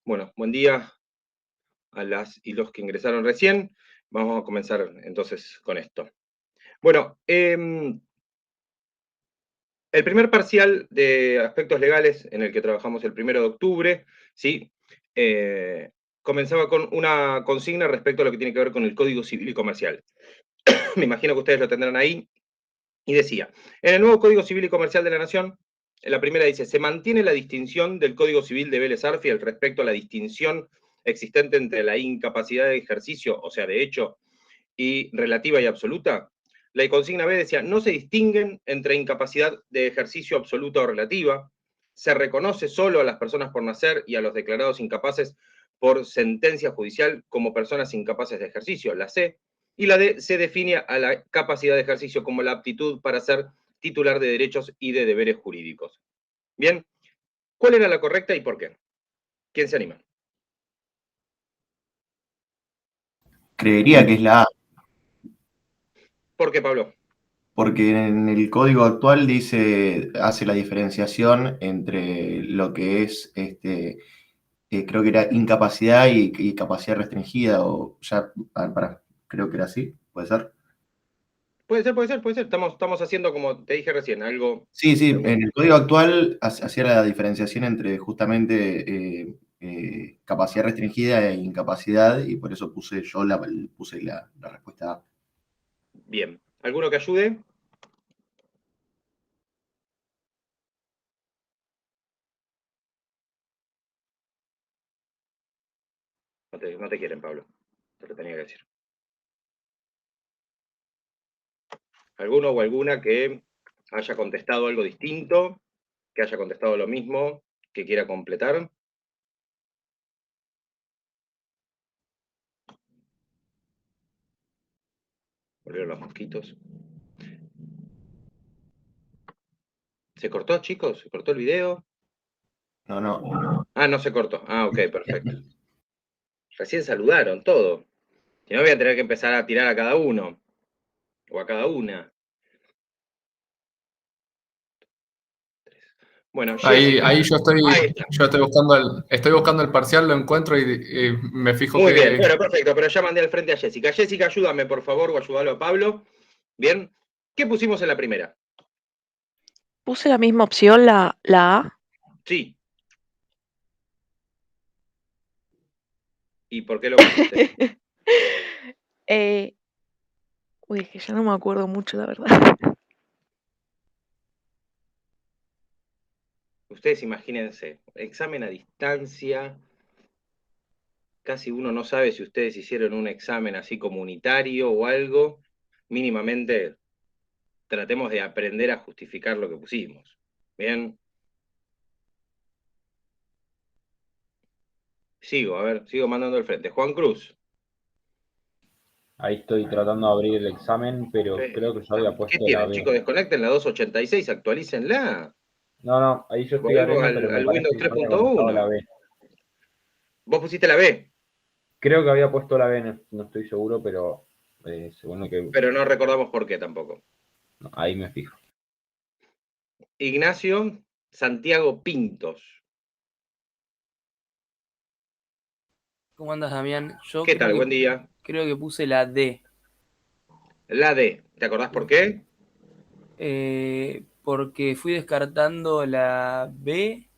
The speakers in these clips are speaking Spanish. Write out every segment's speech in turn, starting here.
Bueno, buen día a las y los que ingresaron recién. Vamos a comenzar entonces con esto. Bueno, el primer parcial de aspectos legales en el que trabajamos el 1 de octubre, ¿sí? Eh, comenzaba con una consigna respecto a lo que tiene que ver con el Código Civil y Comercial. Me imagino que ustedes lo tendrán ahí. Y decía, en el nuevo Código Civil y Comercial de la Nación, en la primera dice, se mantiene la distinción del Código Civil de Vélez Arfiel respecto a la distinción existente entre la incapacidad de ejercicio, o sea, de hecho, y relativa y absoluta. La consigna B decía, no se distinguen entre incapacidad de ejercicio absoluta o relativa, se reconoce solo a las personas por nacer y a los declarados incapaces por sentencia judicial como personas incapaces de ejercicio, la C, y la D se define a la capacidad de ejercicio como la aptitud para ser titular de derechos y de deberes jurídicos. Bien, ¿cuál era la correcta y por qué? ¿Quién se anima? Creería que es la A, ¿Por qué, Pablo? porque en el código actual dice, hace la diferenciación entre lo que es, creo que era incapacidad y capacidad restringida, o ya, creo que era así, ¿puede ser? Puede ser, puede ser, puede ser. Estamos haciendo, como te dije recién, algo. Sí, sí, en el código actual hacía la diferenciación entre justamente capacidad restringida e incapacidad, y por eso puse la respuesta A. Bien. ¿Alguno que ayude? No te quieren, Pablo. Te lo tenía que decir. ¿Alguno o alguna que haya contestado algo distinto, que haya contestado lo mismo, que quiera completar? Volvieron los mosquitos. ¿Se cortó, chicos? ¿Se cortó el video? No, no. Ah, no se cortó. Ah, ok, perfecto. Recién saludaron todo. Si no, voy a tener que empezar a tirar a cada uno. O a cada una. Bueno, Ahí Jessica. yo estoy, Ahí está. yo estoy buscando el parcial, lo encuentro y me fijo Muy bien. que Bueno, perfecto. Pero ya mandé al frente a Jessica. Jessica, ayúdame, por favor, o ayúdalo a Pablo. Bien. ¿Qué pusimos en la primera? Puse la misma opción, la A. Sí. ¿Y por qué lo pusiste? Eh, uy, es que ya no me acuerdo mucho, la verdad. Ustedes imagínense, examen a distancia, casi uno no sabe si ustedes hicieron un examen así comunitario o algo, mínimamente tratemos de aprender a justificar lo que pusimos. Bien, sigo, a ver, sigo mandando al frente. Juan Cruz. Ahí estoy tratando de abrir el examen, pero creo que yo había ¿Qué puesto la tienen, B. chicos? Desconecten la 286, actualícenla. No, no, ahí yo estoy Volvemos abriendo, al, pero me al parece Windows que yo había contestado la 3.1. B. Vos pusiste la B, Creo que había puesto la B, no estoy seguro, pero según lo que... pero no recordamos por qué tampoco. no, ahí me fijo. Ignacio Santiago Pintos. ¿Cómo andas, Damián? Yo ¿Qué tal? Buen día. creo que puse la D. La D, ¿te acordás por qué? Porque fui descartando la B.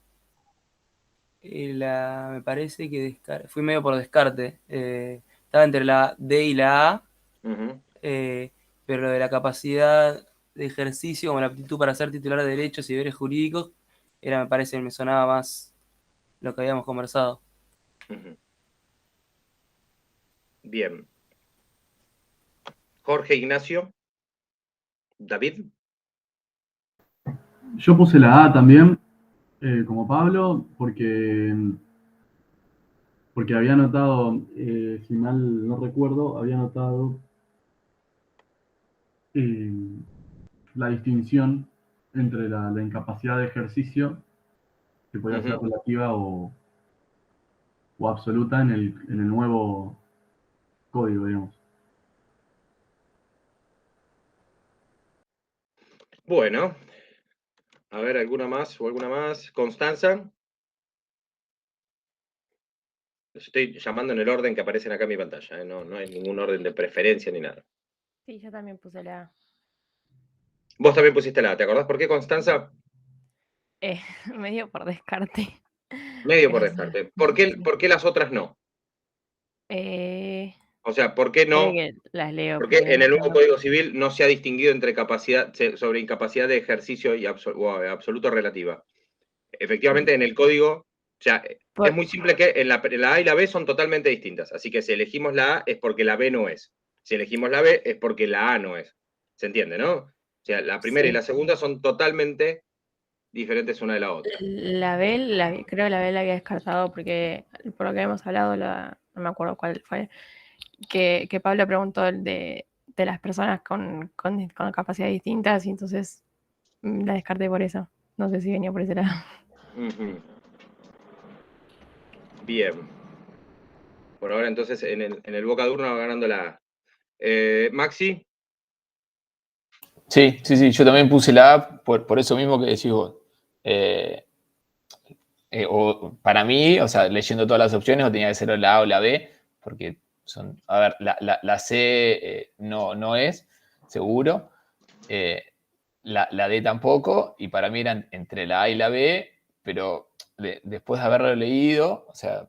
Me parece que fui medio por descarte. Estaba entre la D y la A. Ujú. eh, pero lo de la capacidad de ejercicio como la aptitud para ser titular de derechos y deberes jurídicos me parece, me sonaba más lo que habíamos conversado. Ujú. Bien. Jorge Ignacio, David. Yo puse la A también, como Pablo, porque había notado, si mal no recuerdo, había notado eh, la distinción entre la incapacidad de ejercicio, que podía ser Ujú. relativa o absoluta en el nuevo código, digamos. Bueno, a ver, ¿alguna más o alguna más? Constanza. Los estoy llamando en el orden que aparecen acá en mi pantalla, ¿eh? No hay ningún orden de preferencia ni nada. Sí, yo también puse la A. Vos también pusiste la A, ¿te acordás por qué, Constanza? Medio por descarte. Medio por Pero sí. descarte. Sí. ¿Por qué las otras no? Eh, O sea, ¿por qué no? que las leo. Porque porque en el nuevo no- Código Civil no se ha distinguido entre sobre incapacidad de ejercicio y absoluto relativa. Efectivamente, en el código, o sea, Por- es muy simple que en la A y la B son totalmente distintas. Así que si elegimos la A es porque la B no es. Si elegimos la B es porque la A no es. ¿Se entiende, no? O sea, la primera y Sí. la segunda son totalmente diferentes una de la otra. Creo que la B la había descartado porque, por lo que hemos hablado, no me acuerdo cuál fue, que Pablo preguntó de las personas con capacidades distintas y entonces la descarté por eso. No sé si venía por ese lado. Ujú. Bien. Por ahora entonces en el Bocadurno va ganando la A. Maxi. Sí, yo también puse la A por eso mismo que decís vos. O para mí, o sea, leyendo todas las opciones, o tenía que ser la A o la B, porque son, a ver, la C no es, seguro, la D tampoco, y para mí eran entre la A y la B, pero después de haberlo leído, o sea,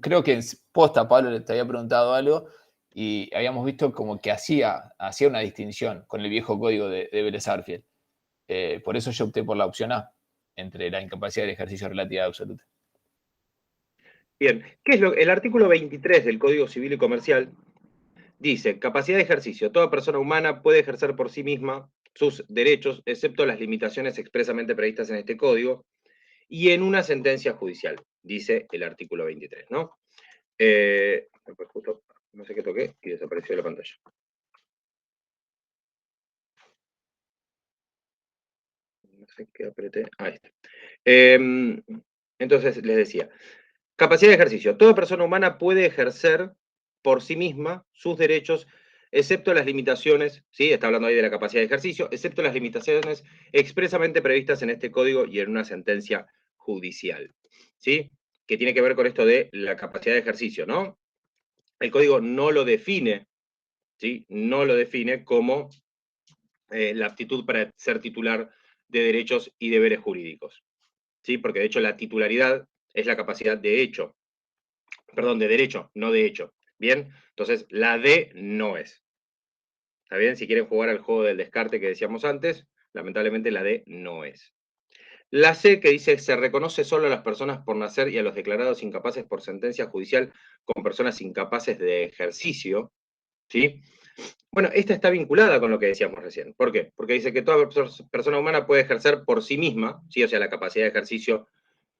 creo que en posta Pablo te había preguntado algo, y habíamos visto como que hacía una distinción con el viejo código de Vélez Sarsfield. Por eso yo opté por la opción A, entre la incapacidad del ejercicio relativa absoluta. Bien, ¿qué es el artículo 23 del Código Civil y Comercial? Dice, capacidad de ejercicio. Toda persona humana puede ejercer por sí misma sus derechos, excepto las limitaciones expresamente previstas en este código y en una sentencia judicial, dice el artículo 23, ¿no? Pues justo, no sé qué toqué y desapareció la pantalla. No sé qué apreté. Ahí está. Entonces, les decía, capacidad de ejercicio. Toda persona humana puede ejercer por sí misma sus derechos, excepto las limitaciones, ¿sí? Está hablando ahí de la capacidad de ejercicio, excepto las limitaciones expresamente previstas en este código y en una sentencia judicial, ¿sí? Que tiene que ver con esto de la capacidad de ejercicio, ¿no? El código no lo define, ¿sí? No lo define como la aptitud para ser titular de derechos y deberes jurídicos, ¿sí? Porque de hecho la titularidad es la capacidad de hecho, perdón, de derecho, no de hecho. Bien, entonces la D no es. ¿Está bien? Si quieren jugar al juego del descarte que decíamos antes, lamentablemente la D no es. La C, que dice, se reconoce solo a las personas por nacer y a los declarados incapaces por sentencia judicial con personas incapaces de ejercicio, ¿sí? Bueno, esta está vinculada con lo que decíamos recién. ¿Por qué? Porque dice que toda persona humana puede ejercer por sí misma, ¿sí? O sea, la capacidad de ejercicio,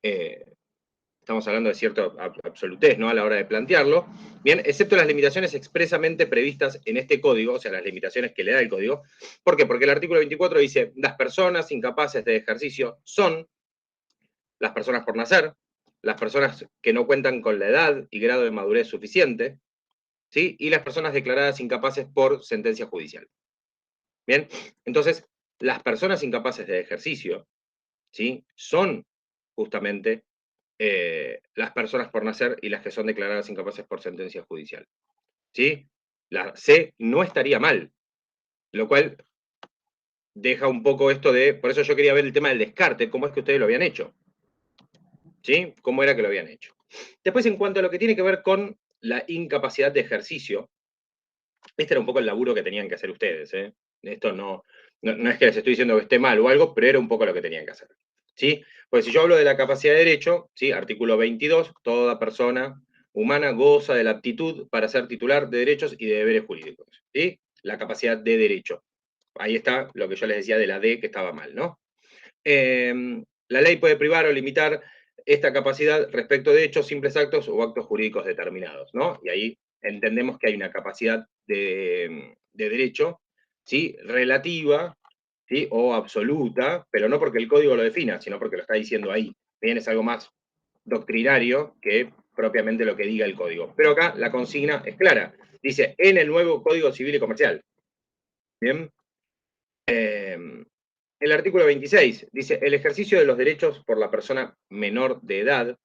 estamos hablando de cierta absolutez, ¿no? A la hora de plantearlo, bien, excepto las limitaciones expresamente previstas en este código, o sea, las limitaciones que le da el código. ¿Por qué? Porque el artículo 24 dice, las personas incapaces de ejercicio son las personas por nacer, las personas que no cuentan con la edad y grado de madurez suficiente, ¿sí? Y las personas declaradas incapaces por sentencia judicial. Bien, entonces, las personas incapaces de ejercicio, ¿sí? Son justamente las personas por nacer y las que son declaradas incapaces por sentencia judicial, ¿sí? La C no estaría mal, lo cual deja un poco esto de, por eso yo quería ver el tema del descarte, cómo es que ustedes lo habían hecho, ¿sí? ¿Cómo era que lo habían hecho? Después, en cuanto a lo que tiene que ver con la incapacidad de ejercicio, este era un poco el laburo que tenían que hacer ustedes, ¿eh? Esto no es que les estoy diciendo que esté mal o algo, pero era un poco lo que tenían que hacer, ¿sí? Pues si yo hablo de la capacidad de derecho, ¿sí? Artículo 22, toda persona humana goza de la aptitud para ser titular de derechos y de deberes jurídicos, ¿sí? La capacidad de derecho. Ahí está lo que yo les decía de la D que estaba mal, ¿no? La ley puede privar o limitar esta capacidad respecto de hechos, simples actos o actos jurídicos determinados, ¿no? Y ahí entendemos que hay una capacidad de derecho, ¿sí? Relativa, ¿sí? O absoluta, pero no porque el código lo defina, sino porque lo está diciendo ahí. Bien, es algo más doctrinario que propiamente lo que diga el código. Pero acá la consigna es clara. Dice, en el nuevo Código Civil y Comercial. Bien. El artículo 26 dice, el ejercicio de los derechos por la persona menor de edad,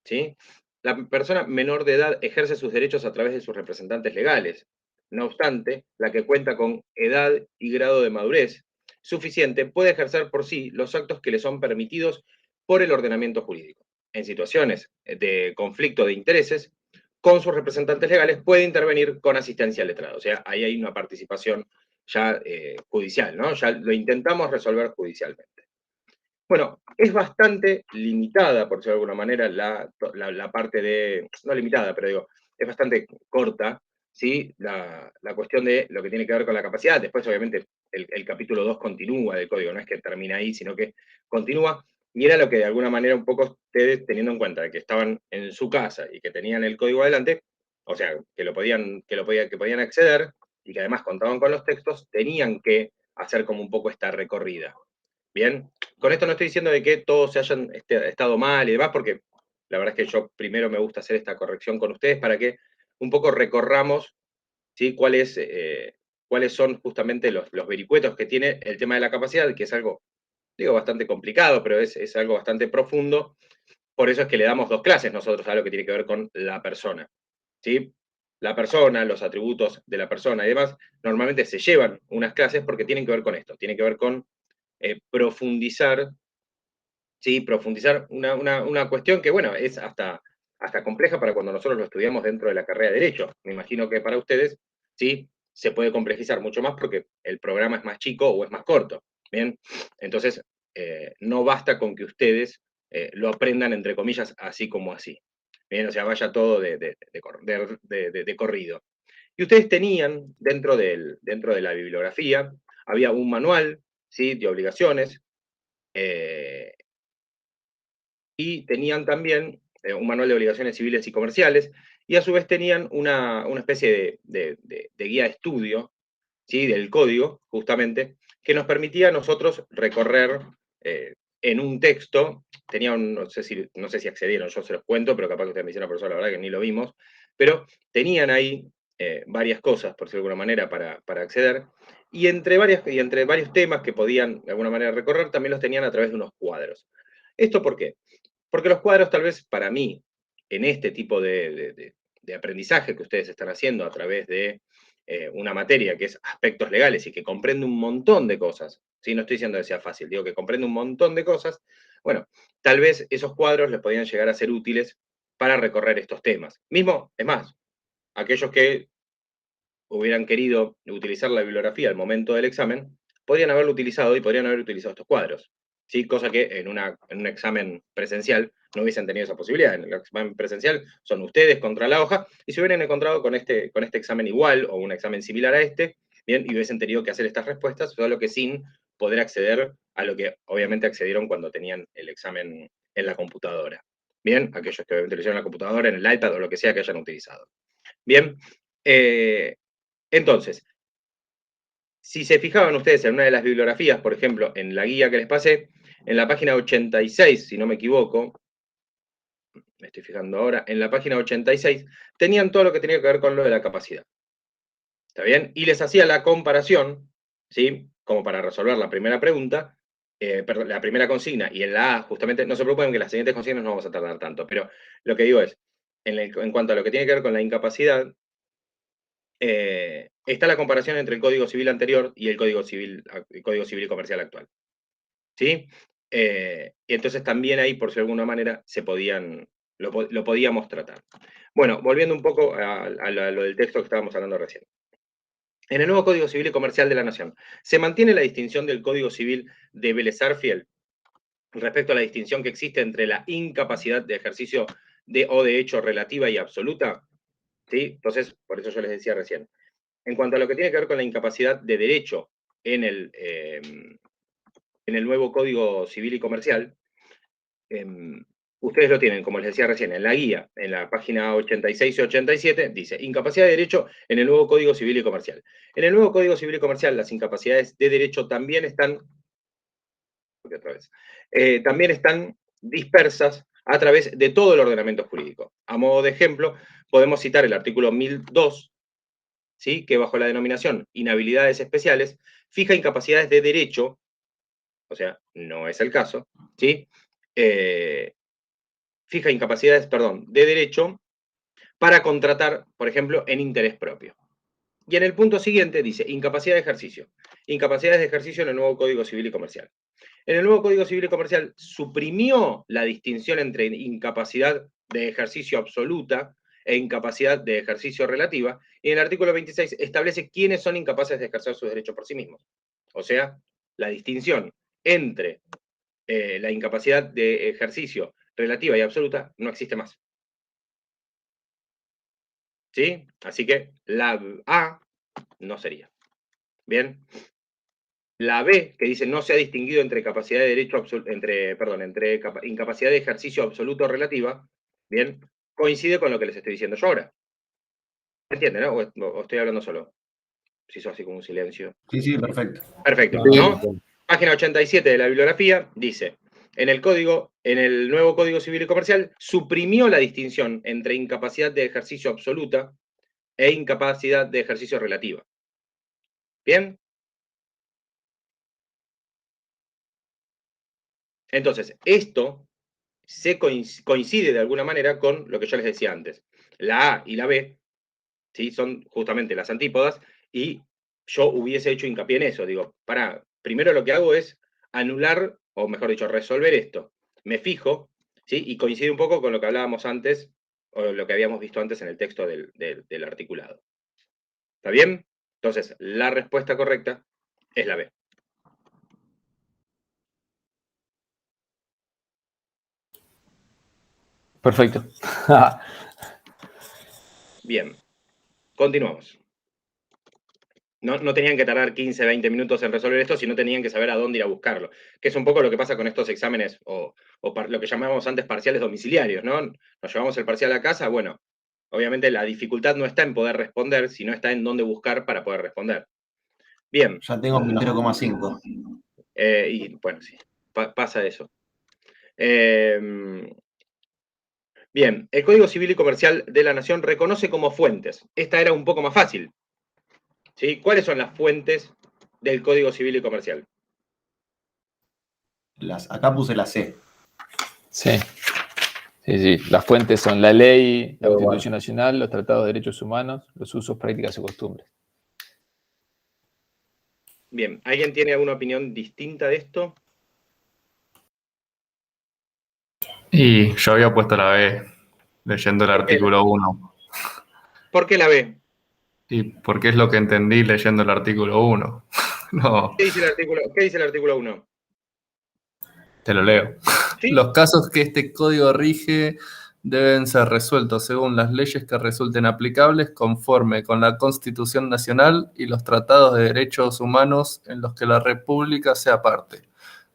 ¿sí? la persona menor de edad ejerce sus derechos a través de sus representantes legales. No obstante, la que cuenta con edad y grado de madurez suficiente puede ejercer por sí los actos que le son permitidos por el ordenamiento jurídico. En situaciones de conflicto de intereses, con sus representantes legales puede intervenir con asistencia al letrado. O sea, ahí hay una participación ya judicial, ¿no? Ya lo intentamos resolver judicialmente. Bueno, es bastante limitada, por decirlo de alguna manera, la parte de, no limitada, pero digo, es bastante corta, ¿sí? La cuestión de lo que tiene que ver con la capacidad. Después, obviamente, el capítulo 2 continúa del código, no es que termina ahí, sino que continúa. Y era lo que de alguna manera un poco ustedes, teniendo en cuenta que estaban en su casa y que tenían el código adelante, o sea, que podían acceder y que además contaban con los textos, tenían que hacer como un poco esta recorrida. Bien, con esto no estoy diciendo de que todos se hayan estado mal y demás, porque la verdad es que yo primero me gusta hacer esta corrección con ustedes para que un poco recorramos, ¿sí? cuáles son justamente los vericuetos que tiene el tema de la capacidad, que es algo, digo, bastante complicado, pero es algo bastante profundo. Por eso es que le damos 2 clases nosotros a lo que tiene que ver con la persona, ¿sí? La persona, los atributos de la persona y demás, normalmente se llevan unas clases porque tienen que ver con esto, tienen que ver con profundizar, ¿sí? Profundizar una cuestión que, bueno, es hasta compleja para cuando nosotros lo estudiamos dentro de la carrera de Derecho. Me imagino que para ustedes, ¿sí? Se puede complejizar mucho más porque el programa es más chico o es más corto, ¿bien? Entonces, no basta con que ustedes lo aprendan, entre comillas, así como así. Bien, o sea, vaya todo de corrido. Y ustedes tenían, dentro de la bibliografía, había un manual, ¿sí? De obligaciones, y tenían también un manual de obligaciones civiles y comerciales, y a su vez tenían una especie de guía de estudio, ¿sí? Del código, justamente, que nos permitía a nosotros recorrer en un texto, tenían, no sé si accedieron, yo se los cuento, pero capaz que ustedes me hicieron, por eso la verdad que ni lo vimos, pero tenían ahí varias cosas, por decirlo de alguna manera, para acceder, y entre varios temas que podían de alguna manera recorrer, también los tenían a través de unos cuadros. ¿Esto por qué? Porque los cuadros, tal vez para mí, en este tipo de aprendizaje que ustedes están haciendo a través de una materia que es aspectos legales y que comprende un montón de cosas, ¿sí? No estoy diciendo que sea fácil, digo que comprende un montón de cosas, bueno, tal vez esos cuadros les podían llegar a ser útiles para recorrer estos temas. Mismo, es más, aquellos que hubieran querido utilizar la bibliografía al momento del examen, podrían haberlo utilizado y podrían haber utilizado estos cuadros. ¿Sí? Cosa que en un examen presencial no hubiesen tenido esa posibilidad. En el examen presencial son ustedes contra la hoja, y se hubieran encontrado con este examen igual o un examen similar a este, bien, y hubiesen tenido que hacer estas respuestas, solo que sin poder acceder a lo que obviamente accedieron cuando tenían el examen en la computadora. Bien, aquellos que obviamente lo hicieron en la computadora, en el iPad o lo que sea que hayan utilizado. Bien, entonces, si se fijaban ustedes en una de las bibliografías, por ejemplo, en la guía que les pasé, en la página 86, si no me equivoco, me estoy fijando ahora, en la página 86, tenían todo lo que tenía que ver con lo de la capacidad. ¿Está bien? Y les hacía la comparación, ¿sí? Como para resolver la primera pregunta, perdón, la primera consigna, y en la A, justamente, no se preocupen que las siguientes consignas no vamos a tardar tanto, pero lo que digo es, en cuanto a lo que tiene que ver con la incapacidad, está la comparación entre el Código Civil anterior y el Código Civil y Comercial actual. ¿Sí? Y entonces también ahí, por si de alguna manera, lo podíamos tratar. Bueno, volviendo un poco a lo del texto que estábamos hablando recién. En el nuevo Código Civil y Comercial de la Nación, ¿se mantiene la distinción del Código Civil de Vélez-Sarsfield respecto a la distinción que existe entre la incapacidad de ejercicio o de hecho relativa y absoluta? ¿Sí? Entonces, por eso yo les decía recién. En cuanto a lo que tiene que ver con la incapacidad de derecho en el nuevo Código Civil y Comercial, ustedes lo tienen, como les decía recién, en la guía, en la página 86 y 87, dice, incapacidad de derecho en el nuevo Código Civil y Comercial. En el nuevo Código Civil y Comercial, las incapacidades de derecho también están, también están dispersas a través de todo el ordenamiento jurídico. A modo de ejemplo, podemos citar el artículo 1002, ¿sí? Que bajo la denominación inhabilidades especiales, fija incapacidades de derecho, o sea, no es el caso, ¿sí? fija incapacidades, de derecho para contratar, por ejemplo, en interés propio. Y en el punto siguiente dice, incapacidad de ejercicio. Incapacidades de ejercicio en el nuevo Código Civil y Comercial. En el nuevo Código Civil y Comercial suprimió la distinción entre incapacidad de ejercicio absoluta e incapacidad de ejercicio relativa, y en el artículo 26 establece quiénes son incapaces de ejercer sus derechos por sí mismos. O sea, la distinción entre la incapacidad de ejercicio relativa y absoluta no existe más. ¿Sí? Así que la A no sería. Bien. La B, que dice no se ha distinguido entre capacidad de derecho entre incapacidad de ejercicio absoluto o relativa, bien, coincide con lo que les estoy diciendo yo ahora. ¿Entienden, no? O estoy hablando solo. Se hizo así como un silencio. Sí, perfecto. Perfecto, Sí. ¿no? Página 87 de la bibliografía dice, en el nuevo Código Civil y Comercial, suprimió la distinción entre incapacidad de ejercicio absoluta e incapacidad de ejercicio relativa. ¿Bien? Entonces, esto coincide de alguna manera con lo que yo les decía antes. La A y la B, ¿sí? Son justamente las antípodas, y yo hubiese hecho hincapié en eso. Digo, primero lo que hago es anular, o mejor dicho, resolver esto. Me fijo, ¿sí? Y coincide un poco con lo que hablábamos antes, o lo que habíamos visto antes en el texto del articulado. ¿Está bien? Entonces, la respuesta correcta es la B. Perfecto. Bien, continuamos. No tenían que tardar 15, 20 minutos en resolver esto, sino tenían que saber a dónde ir a buscarlo. Que es un poco lo que pasa con estos exámenes, o lo que llamábamos antes parciales domiciliarios, ¿no? Nos llevamos el parcial a casa, bueno, obviamente la dificultad no está en poder responder, sino está en dónde buscar para poder responder. Bien. Ya tengo mi 0,5. Y bueno, sí, pasa eso. Bien, el Código Civil y Comercial de la Nación reconoce como fuentes. Esta era un poco más fácil. ¿Sí? ¿Cuáles son las fuentes del Código Civil y Comercial? Acá puse la C. Sí. Sí. Las fuentes son la ley, la Igual. Constitución Nacional, los tratados de derechos humanos, los usos, prácticas y costumbres. Bien, ¿alguien tiene alguna opinión distinta de esto? Y yo había puesto la B, leyendo el artículo 1. ¿Por qué la B? Y porque es lo que entendí leyendo el artículo 1. No, ¿Qué dice el artículo 1? te lo leo. ¿Sí? Los casos que este código rige deben ser resueltos según las leyes que resulten aplicables conforme con la Constitución Nacional y los tratados de derechos humanos en los que la República sea parte.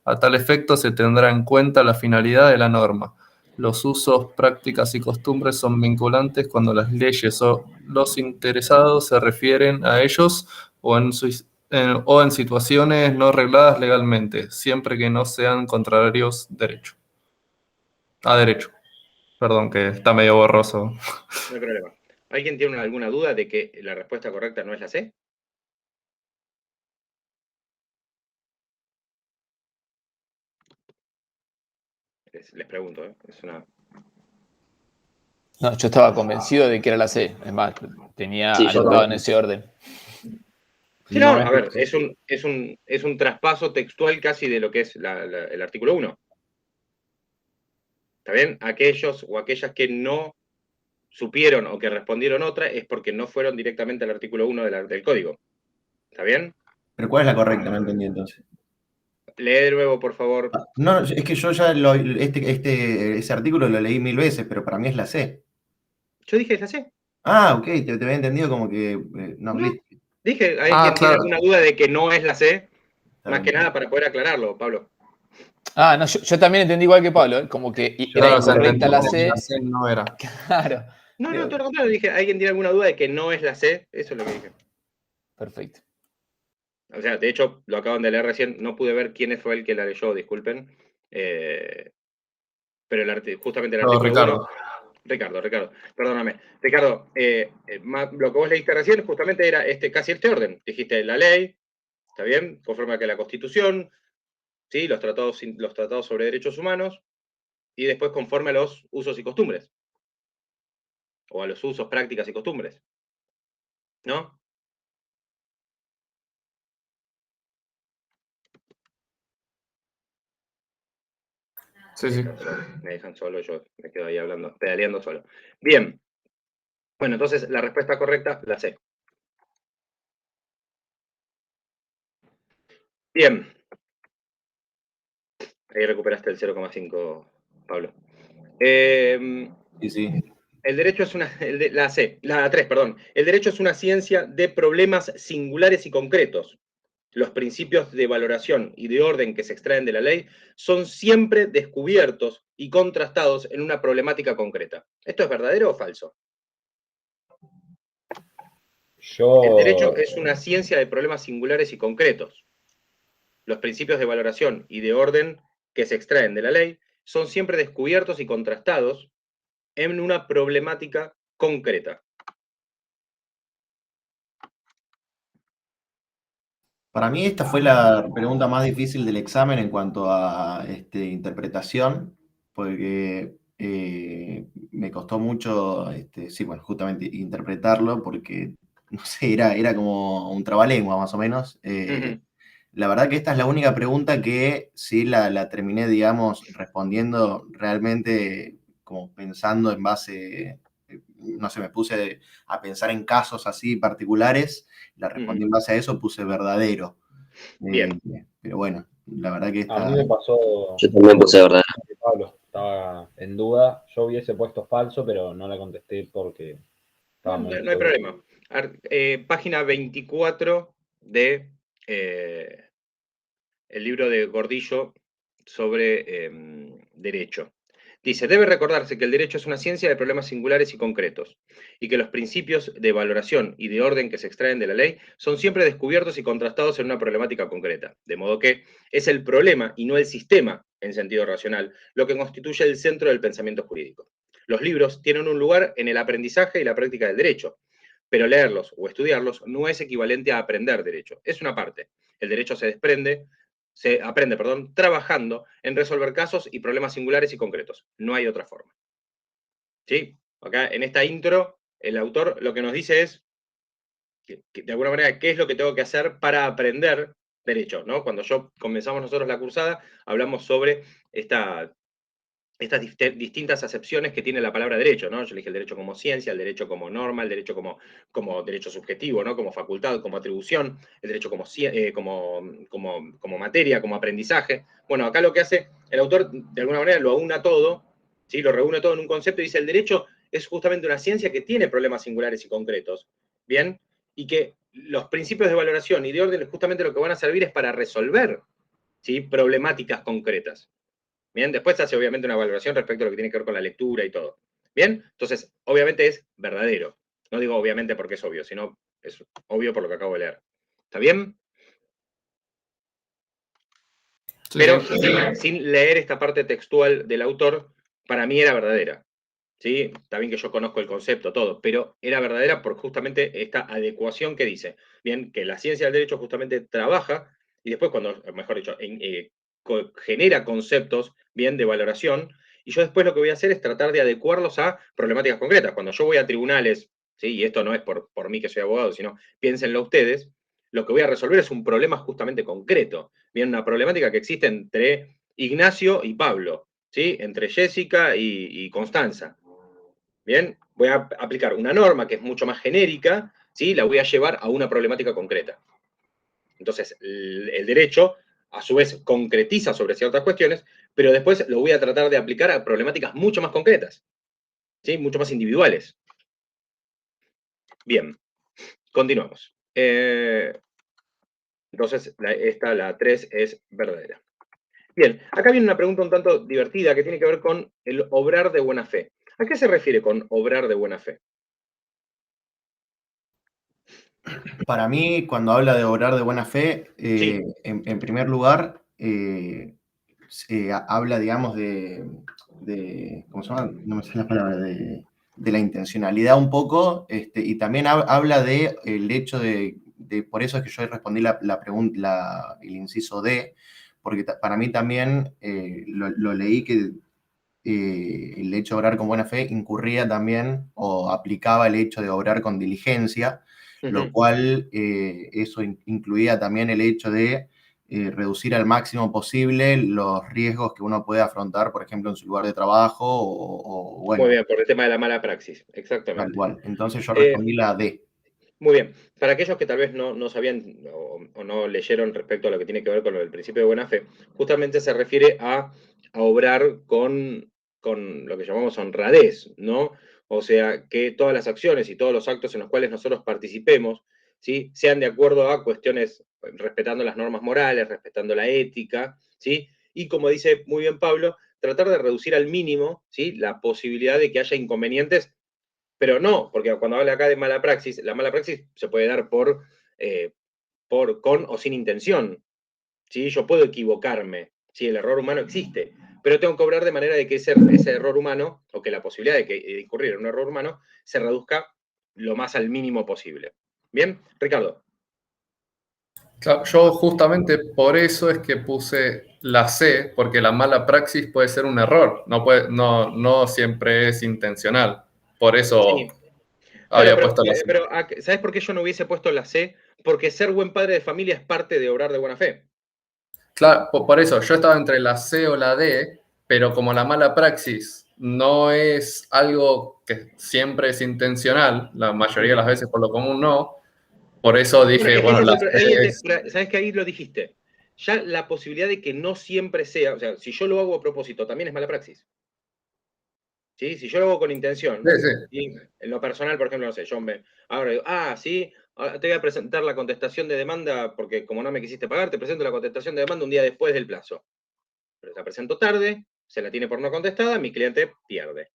A tal efecto se tendrá en cuenta la finalidad de la norma. Los usos, prácticas y costumbres son vinculantes cuando las leyes o los interesados se refieren a ellos o en situaciones no regladas legalmente, siempre que no sean contrarios a derecho. Perdón, que está medio borroso. No hay problema. ¿Alguien tiene alguna duda de que la respuesta correcta no es la C? Les pregunto, ¿eh? Es una... No, yo estaba convencido de que era la C. Es más, tenía Sí, yo anotado también. en ese orden. Sí, no, No es a ver, que- es un traspaso textual casi de lo que es el artículo 1. ¿Está bien? Aquellos o aquellas que no supieron o que respondieron otra es porque no fueron directamente al artículo 1 del código. ¿Está bien? ¿Pero cuál es la correcta? No entendí entonces. Lee de nuevo, por favor. No, es que yo ya ese artículo lo leí 1000 veces, pero para mí es la C. Yo dije, es la C. Ah, ok, te había entendido como que. No, No. listo. Dije, ¿hay Ah, quien tiene claro. alguna duda de que no es la C? Está Más bien. que nada para poder aclararlo, Pablo. Ah, no, yo también entendí igual que Pablo, ¿eh? Como que era Claro, se incorrecta entendió la como que C. la C no era. Claro. No, Digo, todo lo contrario. Dije, ¿alguien tiene alguna duda de que no es la C? Eso es lo que dije. perfecto. O sea, de hecho, lo acaban de leer recién. No pude ver quién fue el que la leyó, disculpen. Pero justamente el No, artículo Ricardo. 1... Ricardo, perdóname. Ricardo, lo que vos leíste recién justamente era casi este orden. Dijiste la ley, ¿está bien? Conforme a que la Constitución, ¿sí? Los tratados sobre derechos humanos, y después conforme a los usos y costumbres. O a los usos, prácticas y costumbres. ¿No? Sí, sí. Me dejan solo, yo me quedo ahí hablando, pedaleando solo. Bien. Bueno, entonces la respuesta correcta la sé. Bien. Ahí recuperaste el 0,5, Pablo. Sí, sí. El derecho es una. La 3, perdón. El derecho es una ciencia de problemas singulares y concretos. Los principios de valoración y de orden que se extraen de la ley son siempre descubiertos y contrastados en una problemática concreta. ¿Esto es verdadero o falso? El derecho es una ciencia de problemas singulares y concretos. Los principios de valoración y de orden que se extraen de la ley son siempre descubiertos y contrastados en una problemática concreta. Para mí esta fue la pregunta más difícil del examen en cuanto a interpretación, porque me costó mucho, sí, bueno, justamente interpretarlo, porque, no sé, era como un trabalengua más o menos. La verdad que esta es la única pregunta que sí la terminé, digamos, respondiendo realmente como pensando en base, no sé, me puse a pensar en casos así particulares, la respondí en base a eso, puse verdadero. Bien. Pero bueno, la verdad que A está... mí me pasó. Yo también puse verdadero. Pablo, estaba en duda. Yo hubiese puesto falso, pero no la contesté porque estaba No, muy no hay problema. Página 24 de el libro de Gordillo sobre derecho. Dice, debe recordarse que el derecho es una ciencia de problemas singulares y concretos, y que los principios de valoración y de orden que se extraen de la ley son siempre descubiertos y contrastados en una problemática concreta, de modo que es el problema y no el sistema, en sentido racional, lo que constituye el centro del pensamiento jurídico. Los libros tienen un lugar en el aprendizaje y la práctica del derecho, pero leerlos o estudiarlos no es equivalente a aprender derecho, es una parte. El derecho se aprende, trabajando en resolver casos y problemas singulares y concretos. No hay otra forma. ¿Sí? Acá en esta intro, el autor lo que nos dice es, que de alguna manera, qué es lo que tengo que hacer para aprender derecho, ¿no? Cuando comenzamos nosotros la cursada, hablamos sobre estas distintas acepciones que tiene la palabra derecho, ¿no? Yo le dije el derecho como ciencia, el derecho como norma, el derecho como derecho subjetivo, ¿no? Como facultad, como atribución, el derecho como materia, como aprendizaje. Bueno, acá lo que hace el autor, de alguna manera, lo aúna todo, ¿sí? Lo reúne todo en un concepto y dice, el derecho es justamente una ciencia que tiene problemas singulares y concretos, ¿bien? Y que los principios de valoración y de orden justamente lo que van a servir es para resolver, ¿sí? Problemáticas concretas. Bien, después se hace obviamente una valoración respecto a lo que tiene que ver con la lectura y todo. Bien, entonces, obviamente es verdadero. No digo obviamente porque es obvio, sino es obvio por lo que acabo de leer. ¿Está bien? Sí, Pero sí. sin leer esta parte textual del autor, para mí era verdadera. ¿Sí? Está bien que yo conozco el concepto, todo, pero era verdadera por justamente esta adecuación que dice. Bien, que la ciencia del derecho justamente trabaja y después cuando, mejor dicho, genera conceptos, bien, de valoración, y yo después lo que voy a hacer es tratar de adecuarlos a problemáticas concretas. Cuando yo voy a tribunales, ¿sí? Y esto no es por mí que soy abogado, sino piénsenlo ustedes, lo que voy a resolver es un problema justamente concreto. Bien, una problemática que existe entre Ignacio y Pablo, ¿sí? Entre Jessica y Constanza. Bien, voy a aplicar una norma que es mucho más genérica, ¿sí? La voy a llevar a una problemática concreta. Entonces, el derecho, a su vez, concretiza sobre ciertas cuestiones, pero después lo voy a tratar de aplicar a problemáticas mucho más concretas, ¿sí? Mucho más individuales. Bien, continuamos. Entonces, la 3 es verdadera. Bien, acá viene una pregunta un tanto divertida que tiene que ver con el obrar de buena fe. ¿A qué se refiere con obrar de buena fe? Para mí, cuando habla de obrar de buena fe, Sí. en primer lugar, habla, digamos, ¿cómo se llama? No me sé la palabra, de la intencionalidad un poco, y también habla del hecho por eso es que yo respondí la pregunta, el inciso D, porque para mí también lo leí que el hecho de obrar con buena fe incurría también o aplicaba el hecho de obrar con diligencia, lo cual eso incluía también el hecho de reducir al máximo posible los riesgos que uno puede afrontar, por ejemplo, en su lugar de trabajo o bueno. Muy bien, por el tema de la mala praxis, Tal exactamente. cual. Entonces yo respondí la D. Muy bien. Para aquellos que tal vez no sabían o no leyeron respecto a lo que tiene que ver con el principio de buena fe, justamente se refiere a obrar con lo que llamamos honradez, ¿no? O sea, que todas las acciones y todos los actos en los cuales nosotros participemos, ¿sí? Sean de acuerdo a cuestiones, respetando las normas morales, respetando la ética, ¿sí? Y como dice muy bien Pablo, tratar de reducir al mínimo, ¿sí? La posibilidad de que haya inconvenientes, pero no, porque cuando habla acá de mala praxis, la mala praxis se puede dar con o sin intención, ¿sí? Yo puedo equivocarme, ¿sí? El error humano existe, pero tengo que obrar de manera de que ese error humano, o que la posibilidad de incurrir en un error humano, se reduzca lo más al mínimo posible. ¿Bien? Ricardo. Claro, yo justamente por eso es que puse la C, porque la mala praxis puede ser un error, no siempre es intencional. Por eso Sí. había puesto la C. Pero, ¿sabes por qué yo no hubiese puesto la C? Porque ser buen padre de familia es parte de obrar de buena fe. Claro, por eso yo estaba entre la C o la D, pero como la mala praxis no es algo que siempre es intencional, la mayoría de las veces por lo común no, por eso dije, bueno, la C es... ¿Sabes que ahí lo dijiste? Ya la posibilidad de que no siempre sea, o sea, si yo lo hago a propósito, también es mala praxis. ¿Sí? Si yo lo hago con intención, Sí, sí. y en lo personal, por ejemplo, no sé, yo ahora digo, sí, ahora te voy a presentar la contestación de demanda, porque como no me quisiste pagar, te presento la contestación de demanda un día después del plazo. Pero la presento tarde, se la tiene por no contestada, mi cliente pierde.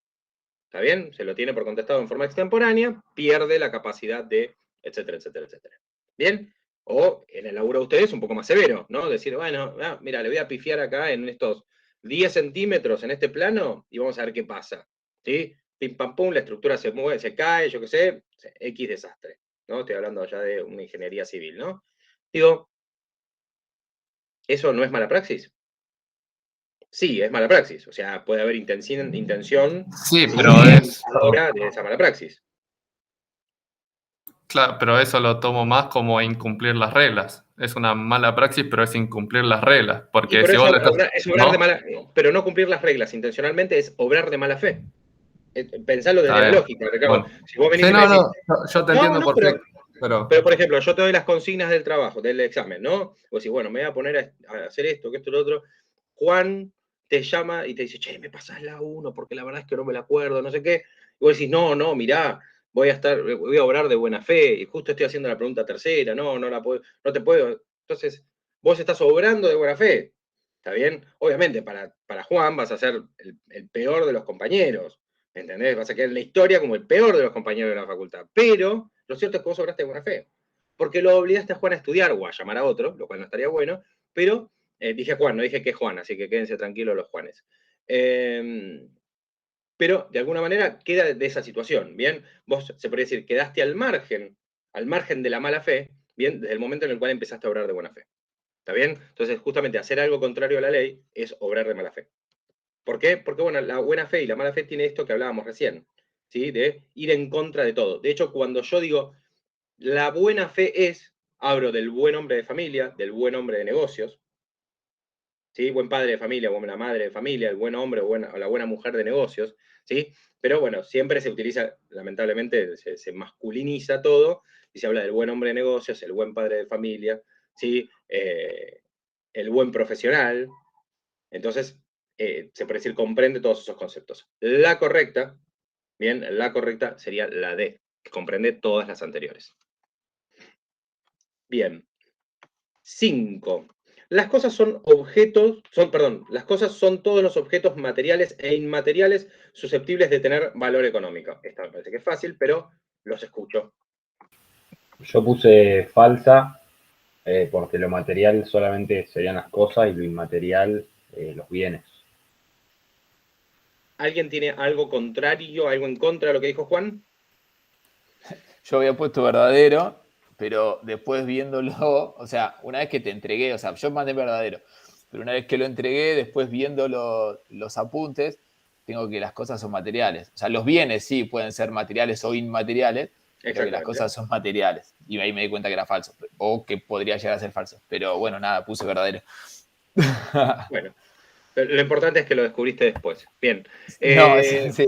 ¿Está bien? Se lo tiene por contestado en forma extemporánea, pierde la capacidad de, etcétera, etcétera, etcétera. ¿Bien? O en el laburo de ustedes un poco más severo, ¿no? Decir, bueno, mira, le voy a pifiar acá en estos 10 centímetros en este plano y vamos a ver qué pasa. ¿Sí? Pim pam pum, la estructura se mueve, se cae, yo qué sé, X desastre. ¿No? Estoy hablando ya de una ingeniería civil, ¿no? Digo, ¿eso no es mala praxis? Sí, es mala praxis. O sea, puede haber intención Sí, pero es... ahora de esa mala praxis. Claro, pero eso lo tomo más como incumplir las reglas. Es una mala praxis, pero es incumplir las reglas. Porque Pero si vos le estás... es obrar ¿no? de mala, pero no cumplir las reglas intencionalmente es obrar de mala fe. Pensalo Está desde la bien. lógica, Ricardo. Bueno. Si vos venís Sí, y me decís, yo te entiendo por qué, pero... pero por ejemplo, yo te doy las consignas del trabajo, del examen, ¿no? Vos decís, bueno, me voy a poner a hacer esto, que esto, lo otro. Juan te llama y te dice, che, me pasás la 1 porque la verdad es que no me la acuerdo, no sé qué. Y vos decís, no, mirá, voy a obrar de buena fe, y justo estoy haciendo la pregunta tercera, no te puedo. Entonces, vos estás obrando de buena fe. ¿Está bien? Obviamente, para Juan vas a ser el peor de los compañeros. ¿Entendés? Vas a quedar en la historia como el peor de los compañeros de la facultad. Pero lo cierto es que vos obraste de buena fe. Porque lo obligaste a Juan a estudiar o a llamar a otro, lo cual no estaría bueno, pero dije Juan, no dije que Juan, así que quédense tranquilos los Juanes. Pero de alguna manera queda de esa situación, ¿bien? Vos, se podría decir, quedaste al margen de la mala fe, ¿bien? Desde el momento en el cual empezaste a obrar de buena fe. ¿Está bien? Entonces, justamente hacer algo contrario a la ley es obrar de mala fe. ¿Por qué? Porque, bueno, la buena fe y la mala fe tiene esto que hablábamos recién, ¿sí? De ir en contra de todo. De hecho, cuando yo digo, la buena fe es, hablo del buen hombre de familia, del buen hombre de negocios, ¿sí? Buen padre de familia, buena madre de familia, el buen hombre o la buena mujer de negocios, ¿sí? Pero bueno, siempre se utiliza, lamentablemente, se masculiniza todo y se habla del buen hombre de negocios, el buen padre de familia, ¿sí? El buen profesional. Entonces, se puede decir, comprende todos esos conceptos. La correcta sería la D, que comprende todas las anteriores. Bien. 5. Las cosas son las cosas son todos los objetos materiales e inmateriales susceptibles de tener valor económico. Esta me parece que es fácil, pero los escucho. Yo puse falsa, porque lo material solamente serían las cosas y lo inmaterial los bienes. ¿Alguien tiene algo contrario, algo en contra de lo que dijo Juan? Yo había puesto verdadero, pero después viéndolo, o sea, una vez que te entregué, yo mandé verdadero, pero una vez que lo entregué, después viendo los apuntes, tengo que las cosas son materiales. O sea, los bienes sí pueden ser materiales o inmateriales, pero que las cosas son materiales. Y ahí me di cuenta que era falso, o que podría llegar a ser falso. Pero bueno, nada, puse verdadero. Bueno, pero lo importante es que lo descubriste después. Bien. No, sí.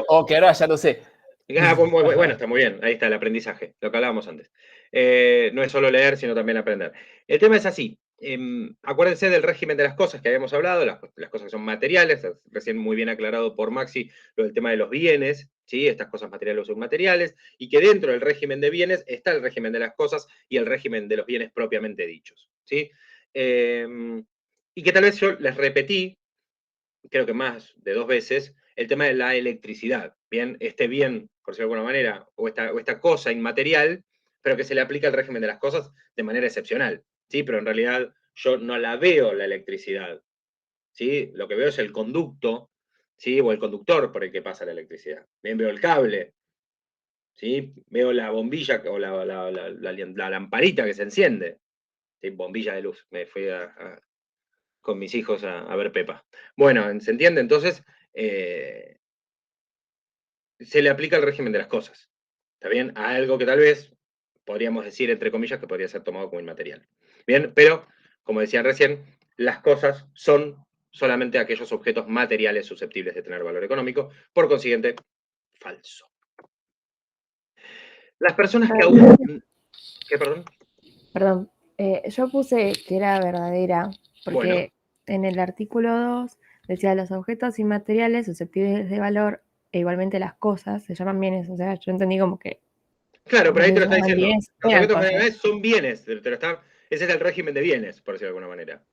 O que ahora ya lo sé. Bueno, está muy bien. Ahí está el aprendizaje, lo que hablábamos antes. No es solo leer, sino también aprender. El tema es así. Acuérdense del régimen de las cosas que habíamos hablado, las cosas que son materiales, recién muy bien aclarado por Maxi lo del tema de los bienes, ¿sí? Estas cosas materiales o submateriales, y que dentro del régimen de bienes está el régimen de las cosas y el régimen de los bienes propiamente dichos, ¿sí? Y que tal vez yo les repetí, creo que más de 2 veces, el tema de la electricidad, ¿bien? Este bien, por decirlo de alguna manera, o esta cosa inmaterial, pero que se le aplica al régimen de las cosas de manera excepcional, ¿sí? Pero en realidad yo no la veo la electricidad, ¿sí? Lo que veo es el conducto, ¿sí? O el conductor por el que pasa la electricidad. Bien, veo el cable, ¿sí? Veo la bombilla o la lamparita que se enciende, ¿sí? Bombilla de luz. Me fui con mis hijos a ver Pepa. Bueno, ¿se entiende? Entonces, se le aplica el régimen de las cosas. ¿Está bien? A algo que tal vez podríamos decir, entre comillas, que podría ser tomado como inmaterial. Bien, pero, como decía recién, las cosas son solamente aquellos objetos materiales susceptibles de tener valor económico, por consiguiente, falso. Las personas que aún... ¿Qué, perdón? Perdón, yo puse que era verdadera porque en el artículo 2 decía los objetos inmateriales susceptibles de valor e igualmente las cosas se llaman bienes. O sea, yo entendí como que... Claro, pero ahí te lo está diciendo. Bienes, Los objetos materiales son bienes. Ese es el régimen de bienes, por decirlo de alguna manera.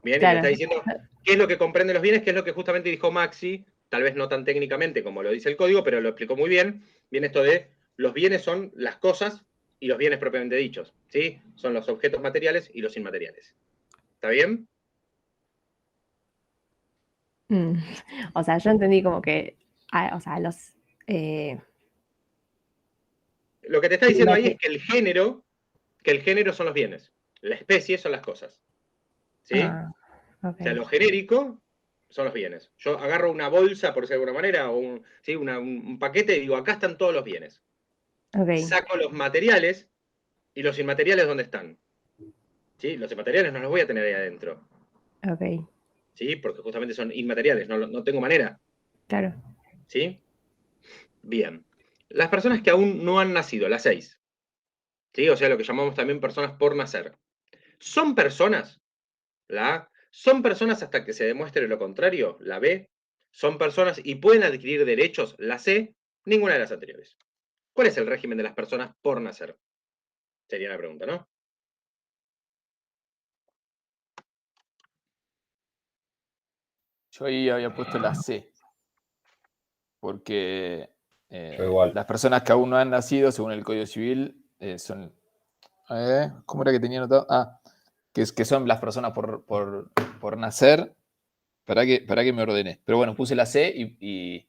Bien, claro. Y le está diciendo qué es lo que comprende los bienes, qué es lo que justamente dijo Maxi, tal vez no tan técnicamente como lo dice el código, pero lo explicó muy bien. Bien, esto de los bienes son las cosas y los bienes propiamente dichos, ¿sí? Son los objetos materiales y los inmateriales. ¿Está bien? O sea, yo entendí como que, o sea, los... Lo que te está diciendo ahí es que el género son los bienes, la especie son las cosas, ¿sí? Okay. O sea, lo genérico son los bienes. Yo agarro una bolsa, por decirlo de alguna manera, o un paquete y digo, acá están todos los bienes. Okay. Saco los materiales y los inmateriales, ¿dónde están? ¿Sí? Los inmateriales no los voy a tener ahí adentro. Ok. ¿Sí? Porque justamente son inmateriales, no tengo manera. Claro. ¿Sí? Bien. Las personas que aún no han nacido, las 6. ¿Sí? O sea, lo que llamamos también personas por nacer. ¿Son personas? La A. ¿Son personas hasta que se demuestre lo contrario? La B. ¿Son personas y pueden adquirir derechos? La C. Ninguna de las anteriores. ¿Cuál es el régimen de las personas por nacer? Sería la pregunta, ¿no? Yo ahí había puesto la C. Porque las personas que aún no han nacido, según el Código Civil, son... ¿cómo era que tenía notado? Que son las personas por nacer. Para que me ordene. Pero bueno, puse la C y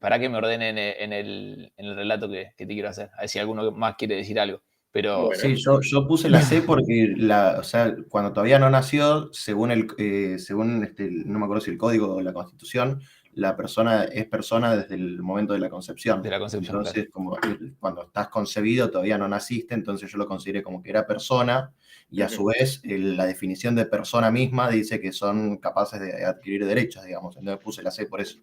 para que me ordene en el relato que te quiero hacer. A ver si alguno más quiere decir algo. Pero, bueno. Sí, yo puse la C porque o sea, cuando todavía no nació, según no me acuerdo si el código o la Constitución, la persona es persona desde el momento de la concepción. Entonces, claro. Como cuando estás concebido todavía no naciste, entonces yo lo consideré como que era persona, y a su vez la definición de persona misma dice que son capaces de adquirir derechos, digamos. Entonces puse la C por eso.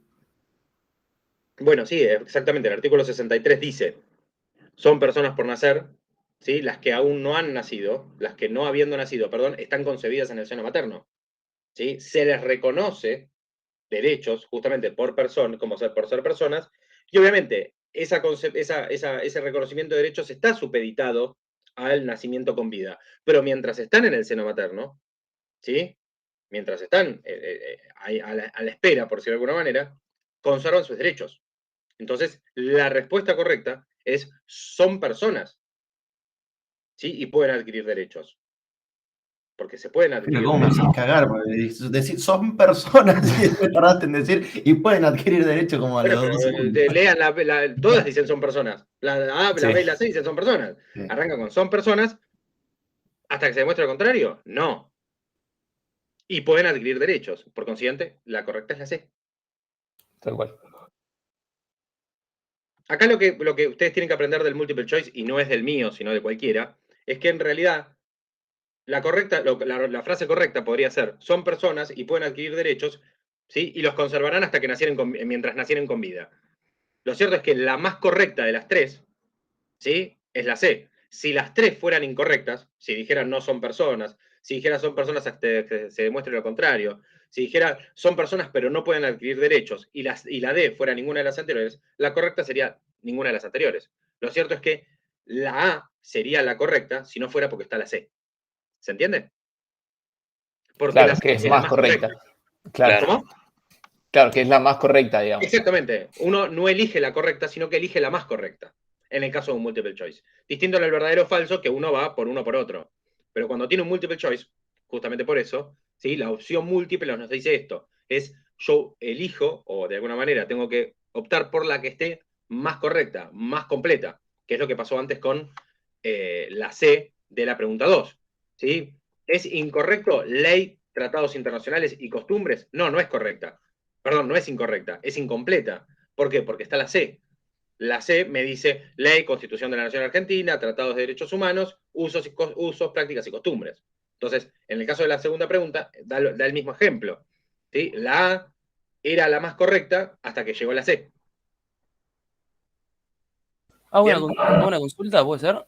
Bueno, sí, exactamente. El artículo 63 dice, son personas por nacer, ¿sí? Las que aún no han nacido, las que no habiendo nacido, perdón, están concebidas en el seno materno, ¿sí? Se les reconoce derechos justamente por ser personas, y obviamente ese reconocimiento de derechos está supeditado al nacimiento con vida. Pero mientras están en el seno materno, ¿sí? Mientras están a la espera, por decirlo de alguna manera, conservan sus derechos. Entonces, la respuesta correcta es, son personas, ¿sí? Y pueden adquirir derechos. Porque se pueden adquirir derechos. ¿Cómo me haces cagar? Decir, son personas, y tardaste en decir, y pueden adquirir derechos como a los 2 segundos. Lean, todas dicen son personas. La A, la B y la C dicen son personas. Sí. Arrancan con son personas, hasta que se demuestre lo contrario, no. Y pueden adquirir derechos. Por consiguiente, la correcta es la C. Tal cual. Acá lo que ustedes tienen que aprender del multiple choice, y no es del mío, sino de cualquiera, es que en realidad la frase correcta podría ser: son personas y pueden adquirir derechos, ¿sí? Y los conservarán hasta que mientras nacieren con vida. Lo cierto es que la más correcta de las tres, ¿sí?, es la C. Si las tres fueran incorrectas, si dijeran no son personas, si dijera son personas hasta que se demuestre lo contrario, si dijera son personas pero no pueden adquirir derechos, y la D fuera ninguna de las anteriores, la correcta sería ninguna de las anteriores. Lo cierto es que la A sería la correcta si no fuera porque está la C. ¿Se entiende? Porque Claro, la C que es la más correcta. Claro. ¿Cómo? Claro, que es la más correcta, digamos. Exactamente. Uno no elige la correcta, sino que elige la más correcta, en el caso de un multiple choice. Distinto al verdadero o falso, que uno va por uno por otro. Pero cuando tiene un multiple choice, justamente por eso, ¿sí?, la opción múltiple nos dice esto: es yo elijo, o de alguna manera tengo que optar por la que esté más correcta, más completa, que es lo que pasó antes con la C de la pregunta 2. ¿Sí? ¿Es incorrecto ley, tratados internacionales y costumbres? No, no es correcta. Perdón, no es incorrecta, es incompleta. ¿Por qué? Porque está la C. La C me dice ley, Constitución de la Nación Argentina, tratados de derechos humanos, usos, prácticas y costumbres. Entonces, en el caso de la segunda pregunta, da el mismo ejemplo. ¿Sí? La A era la más correcta hasta que llegó la C. Una consulta, ¿puede ser?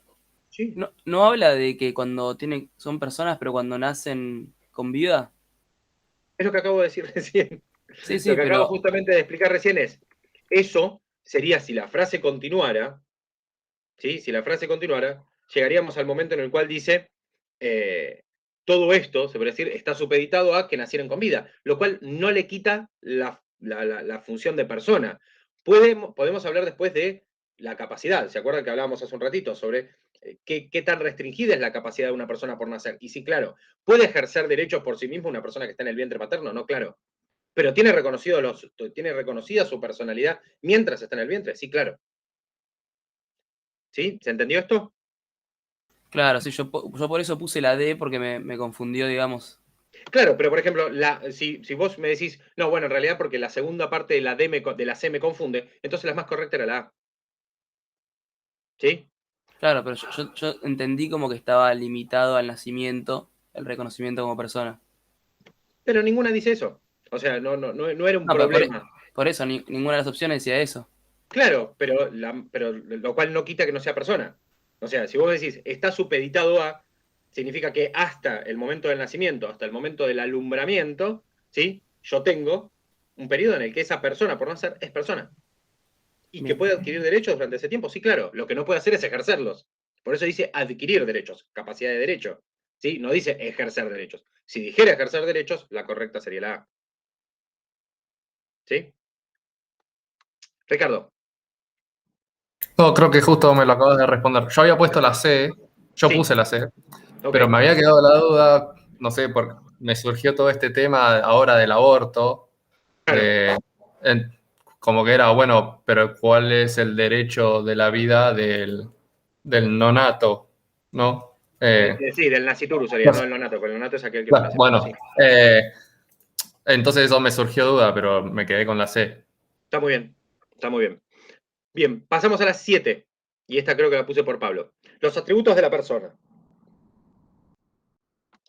Sí. ¿No habla de que cuando son personas, pero cuando nacen con vida? Es lo que acabo de decir recién. Sí, Lo que acabo pero justamente de explicar recién es: eso sería si la frase continuara, ¿sí? Si la frase continuara, llegaríamos al momento en el cual dice todo esto, se puede decir, está supeditado a que nacieran con vida, lo cual no le quita la función de persona. Podemos hablar después de la capacidad. ¿Se acuerdan que hablábamos hace un ratito sobre qué tan restringida es la capacidad de una persona por nacer? Y sí, claro, ¿puede ejercer derechos por sí misma una persona que está en el vientre materno? No, claro. ¿Pero tiene reconocida su personalidad mientras está en el vientre? Sí, claro. ¿Sí? ¿Se entendió esto? claro, sí, yo por eso puse la D porque me confundió, digamos. Claro, pero por ejemplo, si vos me decís, no, bueno, en realidad porque la segunda parte de de la C me confunde, entonces la más correcta era la A. ¿Sí? Claro, pero yo entendí como que estaba limitado al nacimiento, el reconocimiento como persona. Pero ninguna dice eso. O sea, no era un No, pero problema. por eso ninguna de las opciones decía eso. Claro, pero lo cual no quita que no sea persona. O sea, si vos decís, está supeditado a, significa que hasta el momento del nacimiento, hasta el momento del alumbramiento, ¿sí?, yo tengo un periodo en el que esa persona, por nacer, es persona. ¿Y que Bien. puede adquirir derechos durante ese tiempo? Sí, claro. Lo que no puede hacer es ejercerlos. Por eso dice adquirir derechos, capacidad de derecho. ¿Sí? No dice ejercer derechos. Si dijera ejercer derechos, la correcta sería la A. ¿Sí? Ricardo. No, creo que justo me lo acabas de responder. Yo había puesto la C, yo Sí. puse la C, Ok. pero me había quedado la duda, no sé, porque me surgió todo este tema ahora del aborto, Claro. como que era, bueno, pero ¿cuál es el derecho de la vida del nonato? ¿No? Sí, del nasciturus sería, no del nonato, porque el nonato es aquel que Claro, nace. bueno, Sí. entonces eso me surgió duda, pero me quedé con la C. Está muy bien. Está muy bien. Bien, pasamos a las 7. Y esta creo que la puse por Pablo. Los atributos de la persona.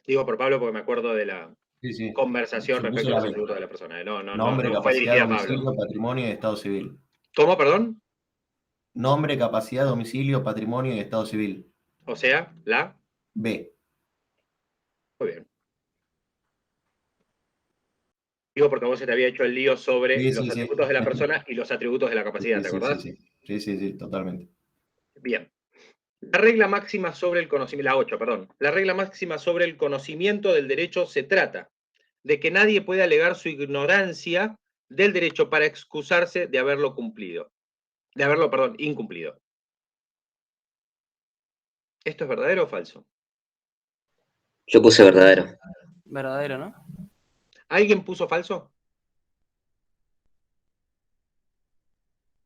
Digo por Pablo porque me acuerdo de la Sí, sí. conversación Yo puse respecto a la los B. atributos de la persona. Nombre, No fue capacidad, dirigida a Pablo. domicilio, patrimonio y estado civil. ¿Cómo, perdón? Nombre, capacidad, domicilio, patrimonio y estado civil. O sea, la... B. Muy bien. Digo porque vos se te había hecho el lío sobre Sí, los sí, sí. atributos de la persona y los atributos de la capacidad, Sí, ¿te sí, sí, acordás? sí. Sí, sí, sí, totalmente. Bien. La regla máxima sobre el conocimiento, la 8, perdón. La regla máxima sobre el conocimiento del derecho se trata de que nadie puede alegar su ignorancia del derecho para excusarse de haberlo cumplido. De haberlo, perdón, incumplido. ¿Esto es verdadero o falso? Yo puse verdadero. Verdadero, ¿no? ¿Alguien puso falso?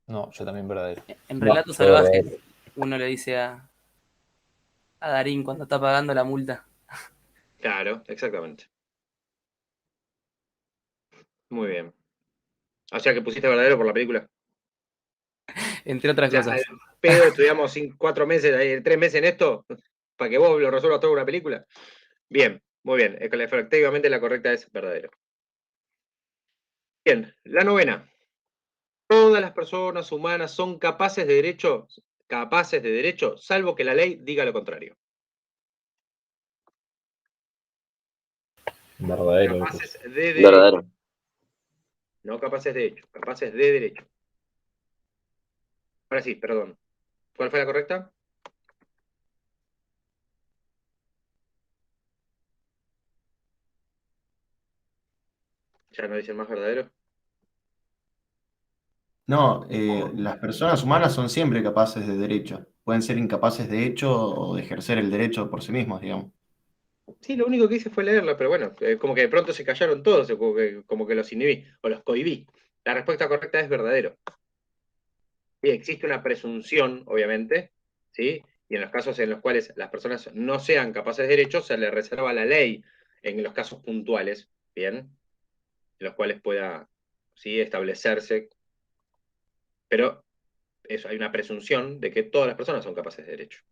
No, yo también verdadero. En No, Relatos yo Salvajes, verdadero. uno le dice a Darín cuando está pagando la multa. Claro, exactamente. Muy bien. O sea que pusiste verdadero por la película. Entre otras O sea, cosas. al pedo estudiamos 4 meses, 3 meses en esto, para que vos lo resuelvas toda una película. Bien, muy bien. Efectivamente la correcta es verdadero. Bien, la 9ª. Todas las personas humanas son capaces de derecho, salvo que la ley diga lo contrario. Verdadero. Capaces de derecho. Verdadero. No capaces de hecho, capaces de derecho. Ahora sí, perdón. ¿Cuál fue la correcta? ¿Ya no dicen más verdadero? No, las personas humanas son siempre capaces de derecho. Pueden ser incapaces de hecho o de ejercer el derecho por sí mismos, digamos. Sí, lo único que hice fue leerla, pero bueno, como que de pronto se callaron todos, como que los inhibí, o los cohibí. La respuesta correcta es verdadero. Y existe una presunción, obviamente, ¿sí? Y en los casos en los cuales las personas no sean capaces de derecho, se le reserva la ley en los casos puntuales, ¿bien? En los cuales pueda, ¿sí?, establecerse. Pero eso, hay una presunción de que todas las personas son capaces de derecho.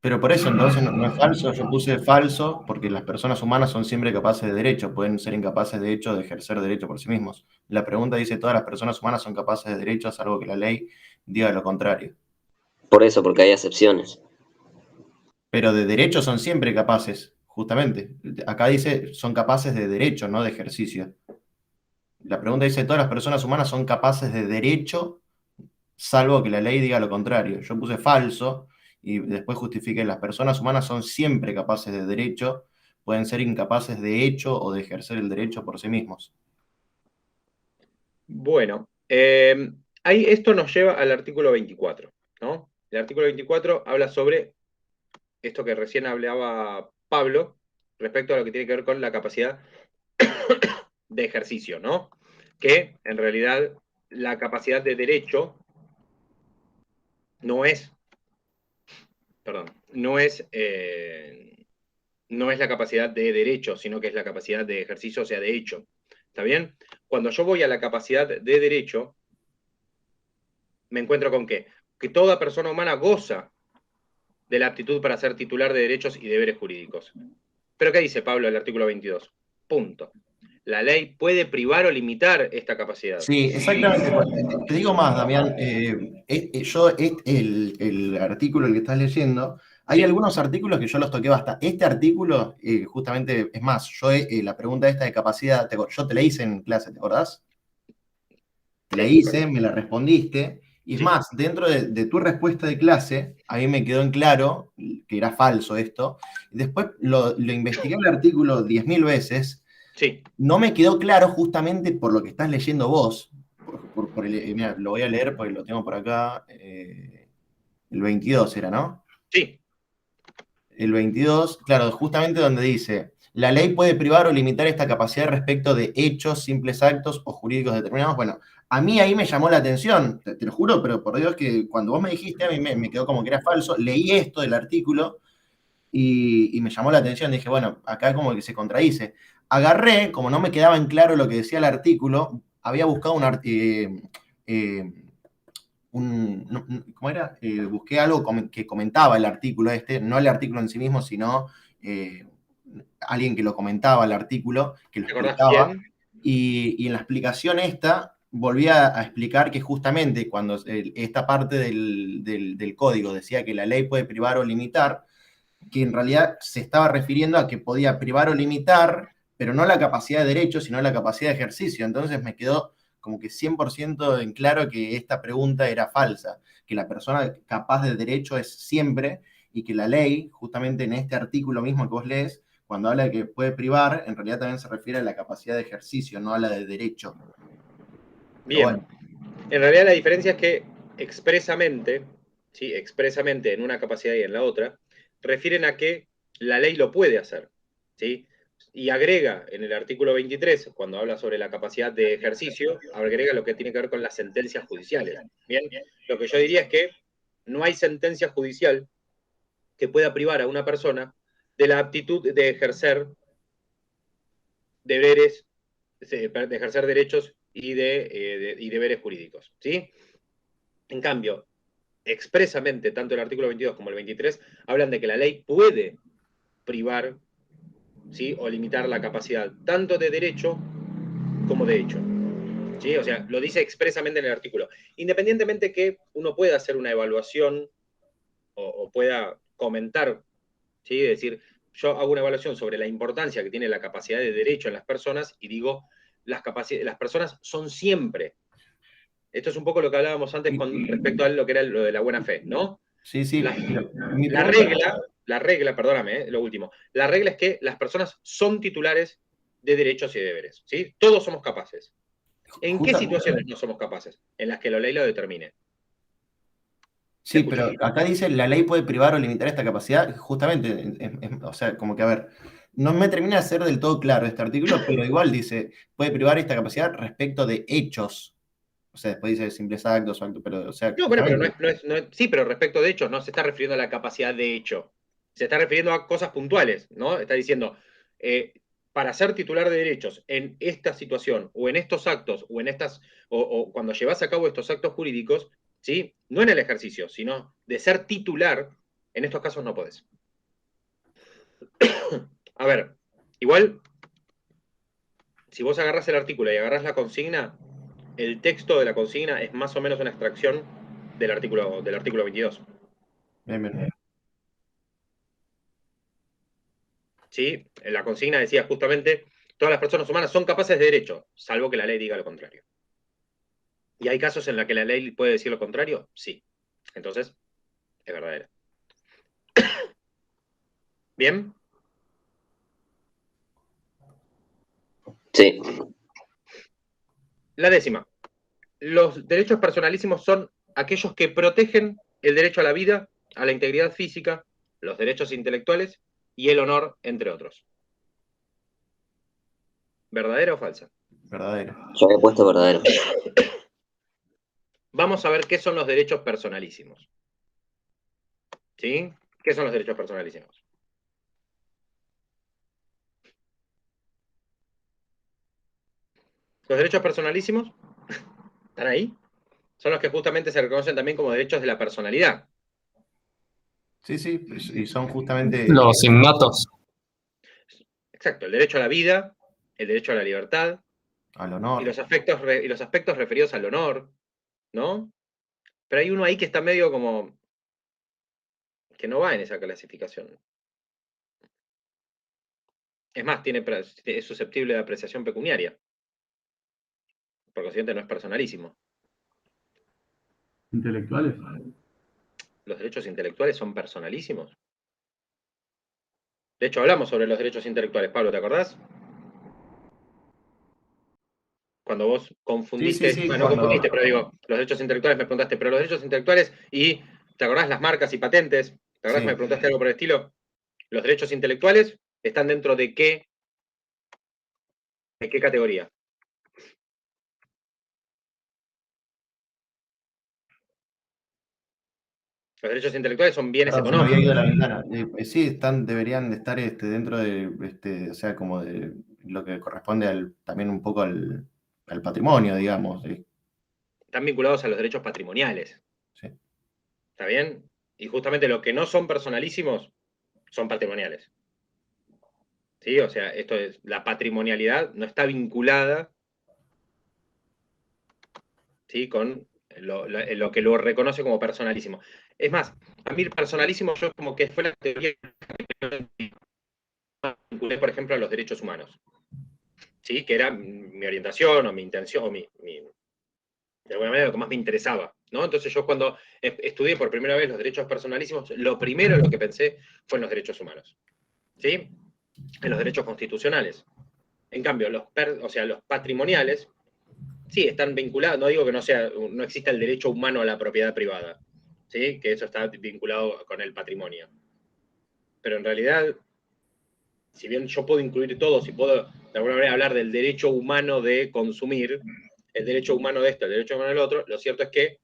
Pero por eso entonces no es falso, yo puse falso porque las personas humanas son siempre capaces de derecho, pueden ser incapaces de hecho de ejercer derecho por sí mismos. La pregunta dice todas las personas humanas son capaces de derecho, salvo que la ley diga lo contrario. Por eso, porque hay excepciones. Pero de derecho son siempre capaces, justamente. Acá dice son capaces de derecho, no de ejercicio. La pregunta dice todas las personas humanas son capaces de derecho, salvo que la ley diga lo contrario. Yo puse falso y después justifiqué las personas humanas son siempre capaces de derecho, pueden ser incapaces de hecho o de ejercer el derecho por sí mismos. Bueno, ahí esto nos lleva al artículo 24, ¿no? El artículo 24 habla sobre esto que recién hablaba Pablo, respecto a lo que tiene que ver con la capacidad de ejercicio, ¿no? Que en realidad la capacidad de derecho no es, perdón, no es la capacidad de derecho, sino que es la capacidad de ejercicio, o sea, de hecho. ¿Está bien? Cuando yo voy a la capacidad de derecho, me encuentro con ¿qué? Que toda persona humana goza de la aptitud para ser titular de derechos y deberes jurídicos. ¿Pero qué dice Pablo en el artículo 22? Punto. La ley puede privar o limitar esta capacidad. Sí, exactamente. Te digo más, Damián. El artículo el que estás leyendo, hay algunos artículos que yo los toqué bastante. Este artículo, justamente, es más, yo la pregunta esta de capacidad, yo te la hice en clase, ¿te acordás? Te la hice, me la respondiste. Y es más, dentro de tu respuesta de clase, a mí me quedó en claro que era falso esto. Después lo investigué el artículo 10.000 veces. Sí. No me quedó claro justamente por lo que estás leyendo vos. Mira, lo voy a leer porque lo tengo por acá. El 22 era, ¿no? Sí. El 22, claro, justamente donde dice, la ley puede privar o limitar esta capacidad respecto de hechos, simples actos o jurídicos determinados. Bueno, a mí ahí me llamó la atención, te lo juro, pero por Dios que cuando vos me dijiste, a mí me quedó como que era falso. Leí esto del artículo y me llamó la atención. Dije, bueno, acá como que se contradice. Agarré, como no me quedaba en claro lo que decía el artículo, había buscado ¿cómo era? Busqué algo que comentaba el artículo este, no el artículo en sí mismo, sino alguien que lo comentaba el artículo, que lo explicaba. Y en la explicación esta, volví a explicar que justamente cuando esta parte del código decía que la ley puede privar o limitar, que en realidad se estaba refiriendo a que podía privar o limitar, pero no la capacidad de derecho, sino la capacidad de ejercicio. Entonces me quedó como que 100% en claro que esta pregunta era falsa, que la persona capaz de derecho es siempre, y que la ley, justamente en este artículo mismo que vos lees, cuando habla de que puede privar, en realidad también se refiere a la capacidad de ejercicio, no a la de derecho. Bien. Bueno. En realidad la diferencia es que expresamente, ¿sí?, expresamente en una capacidad y en la otra, refieren a que la ley lo puede hacer, ¿sí? Y agrega en el artículo 23, cuando habla sobre la capacidad de ejercicio, agrega lo que tiene que ver con las sentencias judiciales. Bien, lo que yo diría es que no hay sentencia judicial que pueda privar a una persona de la aptitud de ejercer deberes, de ejercer derechos y deberes jurídicos, ¿sí? En cambio, expresamente, tanto el artículo 22 como el 23 hablan de que la ley puede privar, ¿sí?, o limitar la capacidad tanto de derecho como de hecho. ¿Sí? O sea, lo dice expresamente en el artículo. Independientemente que uno pueda hacer una evaluación o pueda comentar, ¿sí? Es decir, yo hago una evaluación sobre la importancia que tiene la capacidad de derecho en las personas y digo, las personas son siempre. Esto es un poco lo que hablábamos antes con respecto a lo que era lo de la buena fe, ¿no? Sí, sí. La regla, perdóname, lo último. La regla es que las personas son titulares de derechos y deberes, ¿sí? Todos somos capaces. ¿En qué situaciones no somos capaces? En las que la ley lo determine. Sí, pero acá dice la ley puede privar o limitar esta capacidad, justamente, o sea, como que, a ver, no me termina de ser del todo claro este artículo, pero igual dice, puede privar esta capacidad respecto de hechos. O sea, después dice simples actos, pero, o sea... No, bueno, pero sí, pero respecto de hechos, no se está refiriendo a la capacidad de hecho. Se está refiriendo a cosas puntuales, ¿no? Está diciendo, para ser titular de derechos en esta situación, o en estos actos, o en estas, o cuando llevas a cabo estos actos jurídicos, ¿sí? No en el ejercicio, sino de ser titular, en estos casos no podés. A ver, igual, si vos agarrás el artículo y agarrás la consigna, el texto de la consigna es más o menos una extracción del artículo 22. Bien, bien. ¿Sí? La consigna decía justamente, todas las personas humanas son capaces de derecho, salvo que la ley diga lo contrario. ¿Y hay casos en los que la ley puede decir lo contrario? Sí. Entonces, es verdadera. ¿Bien? Sí. La 10ª. Los derechos personalísimos son aquellos que protegen el derecho a la vida, a la integridad física, los derechos intelectuales y el honor, entre otros. ¿Verdadera o falsa? Verdadero. Yo había puesto verdadero. Vamos a ver qué son los derechos personalísimos. ¿Sí? ¿Qué son los derechos personalísimos? Los derechos personalísimos, ¿están ahí? Son los que justamente se reconocen también como derechos de la personalidad. Sí, sí, y son justamente... Los innatos. Exacto, el derecho a la vida, el derecho a la libertad, al honor. y los aspectos referidos al honor, ¿no? Pero hay uno ahí que está medio como... que no va en esa clasificación. Es más, es susceptible de apreciación pecuniaria. Por consiguiente, no es personalísimo. ¿Intelectuales? ¿Los derechos intelectuales son personalísimos? De hecho, hablamos sobre los derechos intelectuales. Pablo, ¿te acordás? Cuando vos confundiste, Sí, bueno, no confundiste, pero digo, los derechos intelectuales me preguntaste, pero los derechos intelectuales y, ¿te acordás las marcas y patentes? ¿Te acordás que me preguntaste algo por el estilo? ¿Los derechos intelectuales están dentro de qué categoría? Los derechos intelectuales son bienes Perdón, se me económicos. había ido la ventana. Sí, deberían de estar dentro de, o sea, como de lo que corresponde también un poco al patrimonio, digamos. Están vinculados a los derechos patrimoniales. Sí. ¿Está bien? Y justamente lo que no son personalísimos son patrimoniales. ¿Sí? O sea, esto es, la patrimonialidad no está vinculada, ¿sí?, con lo que lo reconoce como personalísimo. Es más, a mí personalísimo yo como que fue la teoría que vinculé, por ejemplo, a los derechos humanos. ¿Sí? Que era mi orientación o mi intención, o de alguna manera lo que más me interesaba, ¿no? Entonces yo cuando estudié por primera vez los derechos personalísimos, lo primero en lo que pensé fue en los derechos humanos, ¿sí? En los derechos constitucionales. En cambio, los patrimoniales, sí, están vinculados, no digo que no exista el derecho humano a la propiedad privada, ¿sí? Que eso está vinculado con el patrimonio. Pero en realidad, si bien yo puedo incluir todo, si puedo de alguna manera hablar del derecho humano de consumir, el derecho humano de esto, el derecho humano del otro, lo cierto es que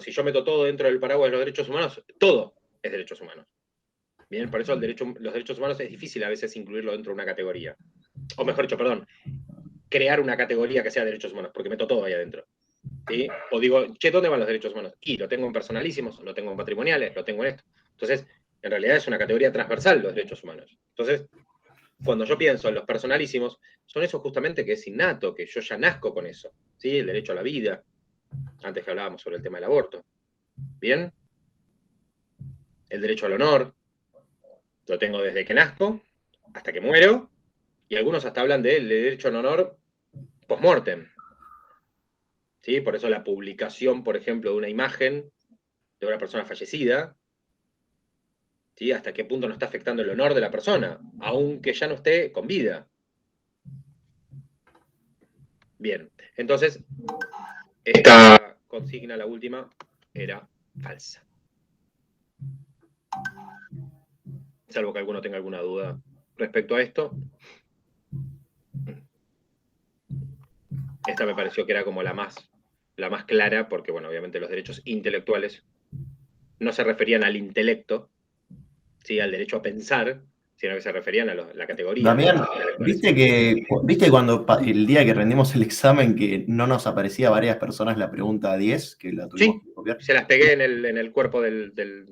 si yo meto todo dentro del paraguas de los derechos humanos, todo es derechos humanos. Bien, por eso los derechos humanos es difícil a veces incluirlo dentro de una categoría. O mejor dicho, perdón, crear una categoría que sea derechos humanos, porque meto todo ahí adentro. ¿Sí? O digo, che, ¿dónde van los derechos humanos? Y lo tengo en personalísimos, lo tengo en patrimoniales, lo tengo en esto. Entonces, en realidad es una categoría transversal los derechos humanos. Entonces, cuando yo pienso en los personalísimos, son esos justamente que es innato, que yo ya nazco con eso. ¿Sí? El derecho a la vida, antes que hablábamos sobre el tema del aborto. ¿Bien? El derecho al honor, lo tengo desde que nazco hasta que muero, y algunos hasta hablan del derecho al honor post-mortem. ¿Sí? Por eso la publicación, por ejemplo, de una imagen de una persona fallecida, ¿sí? Hasta qué punto no está afectando el honor de la persona, aunque ya no esté con vida. Bien, entonces, esta consigna, la última, era falsa. Salvo que alguno tenga alguna duda respecto a esto. Esta me pareció que era como la más clara, porque, bueno, obviamente los derechos intelectuales no se referían al intelecto, ¿sí? Al derecho a pensar, sino que se referían a la categoría. Damián, ¿viste cuando el día que rendimos el examen que no nos aparecía a varias personas la pregunta 10, que la tuvimos que copiar? Se las pegué en el cuerpo de la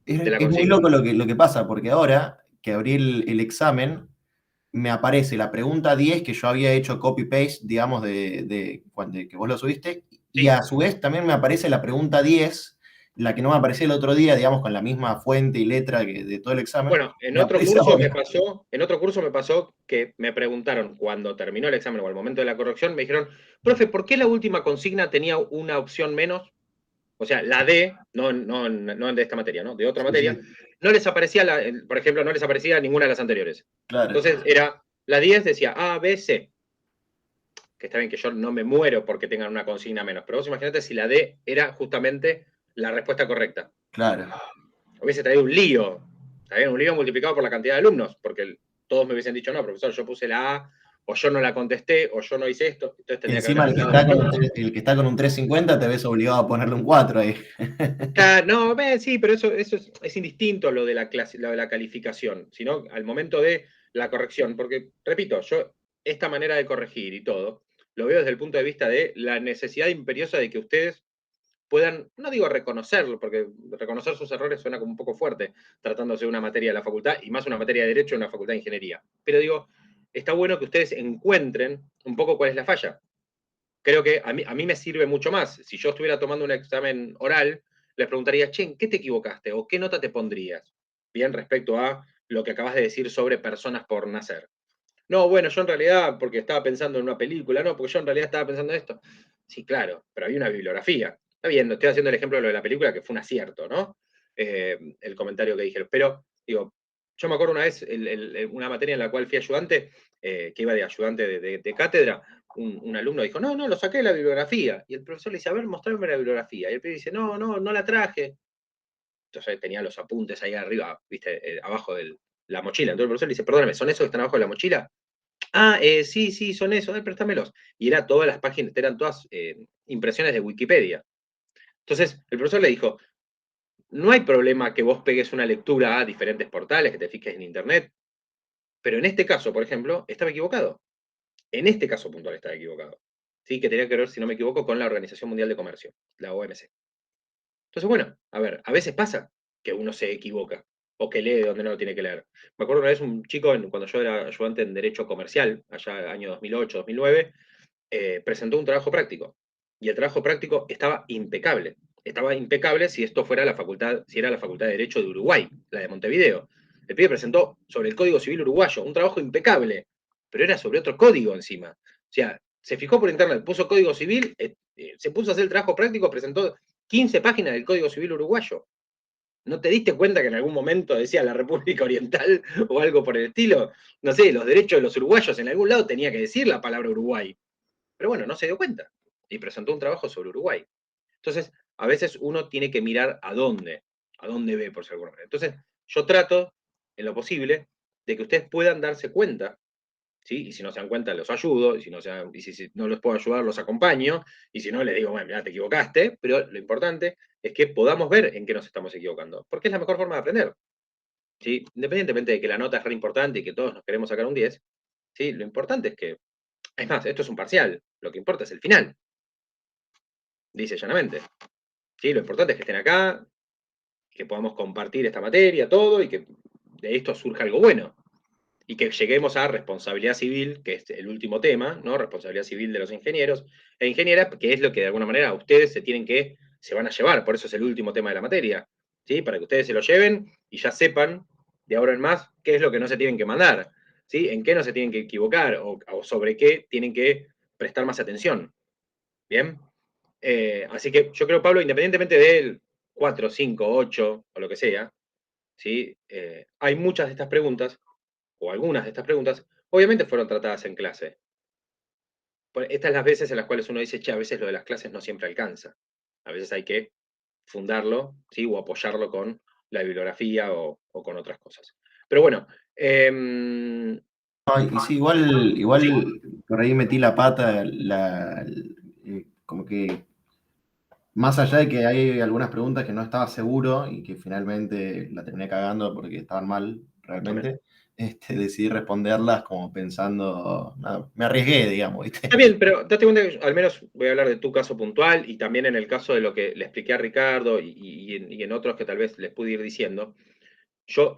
Es muy consigna. loco lo que pasa, porque ahora que abrí el examen, me aparece la pregunta 10 que yo había hecho copy-paste, digamos, de que vos lo subiste, y a su vez también me aparece la pregunta 10, la que no me aparecía el otro día, digamos, con la misma fuente y letra de todo el examen. Bueno, en otro curso me pasó que me preguntaron cuando terminó el examen o al momento de la corrección, me dijeron, profe, ¿por qué la última consigna tenía una opción menos? O sea, la D, no de esta materia, ¿no? De otra materia, no les aparecía, por ejemplo, no les aparecía ninguna de las anteriores. Claro. Entonces era, la 10 decía A, B, C. Que está bien que yo no me muero porque tengan una consigna menos, pero vos imaginate si la D era justamente la respuesta correcta. Claro. Hubiese traído un lío, un lío multiplicado por la cantidad de alumnos, porque todos me hubiesen dicho, no, profesor, yo puse la A, o yo no la contesté, o yo no hice esto. Entonces Encima el que está con un 350 te ves obligado a ponerle un 4 ahí. No, sí, pero eso es indistinto lo de la calificación, sino al momento de la corrección, porque, repito, yo esta manera de corregir y todo, lo veo desde el punto de vista de la necesidad imperiosa de que ustedes puedan, no digo reconocerlo, porque reconocer sus errores suena como un poco fuerte, tratándose de una materia de la facultad, y más una materia de Derecho en una facultad de Ingeniería. Pero digo, está bueno que ustedes encuentren un poco cuál es la falla. Creo que a mí me sirve mucho más. Si yo estuviera tomando un examen oral, les preguntaría, che, ¿en qué te equivocaste? ¿O qué nota te pondrías? Bien, respecto a lo que acabas de decir sobre personas por nacer. No, bueno, yo en realidad, porque estaba pensando en una película, no, porque yo en realidad estaba pensando en esto. Sí, claro, pero había una bibliografía. Está bien, estoy haciendo el ejemplo de lo de la película, que fue un acierto, ¿no? El comentario que dijeron. Pero, digo, yo me acuerdo una vez, una materia en la cual fui ayudante, que iba de ayudante de cátedra, un alumno dijo, no, lo saqué de la bibliografía. Y el profesor le dice, a ver, mostrame la bibliografía. Y el pibe dice, no la traje. Entonces tenía los apuntes ahí arriba, viste, abajo de la mochila. Entonces el profesor le dice, perdóname, ¿son esos que están abajo de la mochila? Ah, sí, son esos, préstamelos. Y eran todas las páginas, eran todas impresiones de Wikipedia. Entonces el profesor le dijo, no hay problema que vos pegues una lectura a diferentes portales, que te fijes en internet, pero en este caso, por ejemplo, estaba equivocado. En este caso puntual estaba equivocado. ¿Sí? Que tenía que ver, si no me equivoco, con la Organización Mundial de Comercio, la OMC. Entonces, bueno, a ver, a veces pasa que uno se equivoca o que lee donde no lo tiene que leer. Me acuerdo una vez un chico, cuando yo era ayudante en Derecho Comercial, allá año 2008, 2009, presentó un trabajo práctico. Y el trabajo práctico estaba impecable. Estaba impecable si esto fuera la facultad, si era la Facultad de Derecho de Uruguay, la de Montevideo. El pibe presentó sobre el Código Civil uruguayo, un trabajo impecable, pero era sobre otro código encima. O sea, se fijó por internet, puso Código Civil, se puso a hacer el trabajo práctico, presentó 15 páginas del Código Civil uruguayo. ¿No te diste cuenta que en algún momento decía la República Oriental o algo por el estilo? No sé, los derechos de los uruguayos, en algún lado tenía que decir la palabra Uruguay. Pero bueno, no se dio cuenta y presentó un trabajo sobre Uruguay. Entonces, a veces uno tiene que mirar a dónde ve, por ser alguna manera. Entonces, yo trato, en lo posible, de que ustedes puedan darse cuenta, ¿sí? Y si no se dan cuenta, los ayudo, y si no los puedo ayudar, los acompaño, y si no, les digo, bueno, mira, te equivocaste, pero lo importante es que podamos ver en qué nos estamos equivocando, porque es la mejor forma de aprender. ¿Sí? Independientemente de que la nota es re importante y que todos nos queremos sacar un 10, ¿sí? Lo importante es que Es más, esto es un parcial, lo que importa es el final. Dice llanamente. ¿Sí? Lo importante es que estén acá, que podamos compartir esta materia, todo, y que de esto surja algo bueno. Y que lleguemos a responsabilidad civil, que es el último tema, ¿no? Responsabilidad civil de los ingenieros e ingenieras, que es lo que de alguna manera ustedes se van a llevar, por eso es el último tema de la materia, ¿sí? Para que ustedes se lo lleven y ya sepan, de ahora en más, qué es lo que no se tienen que mandar, ¿sí? En qué no se tienen que equivocar, o sobre qué tienen que prestar más atención, ¿bien? Así que yo creo, Pablo, independientemente del 4, 5, 8 o lo que sea, ¿sí? Hay muchas de estas preguntas, o algunas de estas preguntas, obviamente fueron tratadas en clase. Estas son las veces en las cuales uno dice, che, a veces lo de las clases no siempre alcanza. A veces hay que fundarlo, ¿sí? O apoyarlo con la bibliografía o con otras cosas. Pero bueno. Y sí, igual por ahí metí la pata, como que más allá de que hay algunas preguntas que no estaba seguro y que finalmente la terminé cagando porque estaban mal realmente, decidí responderlas como pensando, nada, me arriesgué, digamos, ¿viste? Está bien, pero date cuenta que al menos voy a hablar de tu caso puntual y también en el caso de lo que le expliqué a Ricardo y en otros que tal vez les pude ir diciendo. Yo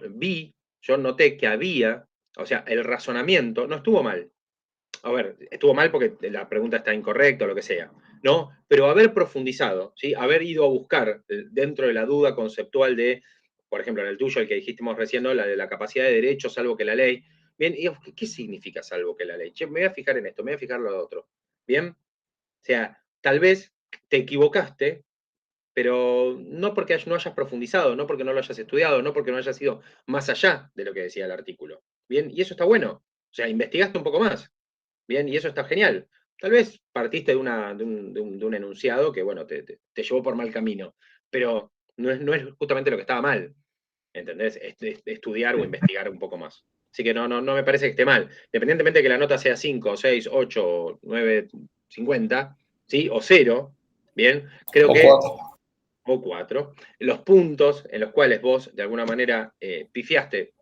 noté que había, o sea, el razonamiento no estuvo mal. A ver, estuvo mal porque la pregunta está incorrecta o lo que sea, ¿no? Pero haber profundizado, ¿sí? Haber ido a buscar dentro de la duda conceptual de, por ejemplo, en el tuyo, el que dijimos recién, ¿no? La de la capacidad de derecho, salvo que la ley. Bien, y ¿qué significa salvo que la ley? Che, me voy a fijar en esto, me voy a fijar en lo otro. Bien, o sea, tal vez te equivocaste, pero no porque no hayas profundizado, no porque no lo hayas estudiado, no porque no hayas ido más allá de lo que decía el artículo. Bien, y eso está bueno. O sea, investigaste un poco más. Bien, y eso está genial. Tal vez partiste de un enunciado que, bueno, te llevó por mal camino, pero no es justamente lo que estaba mal, ¿entendés? Estudiar o investigar un poco más. Así que no me parece que esté mal. Independientemente de que la nota sea 5, 6, 8, 9, 50, ¿sí? O 0, ¿bien? Creo que... 4. O 4. Los puntos en los cuales vos, de alguna manera, pifiaste,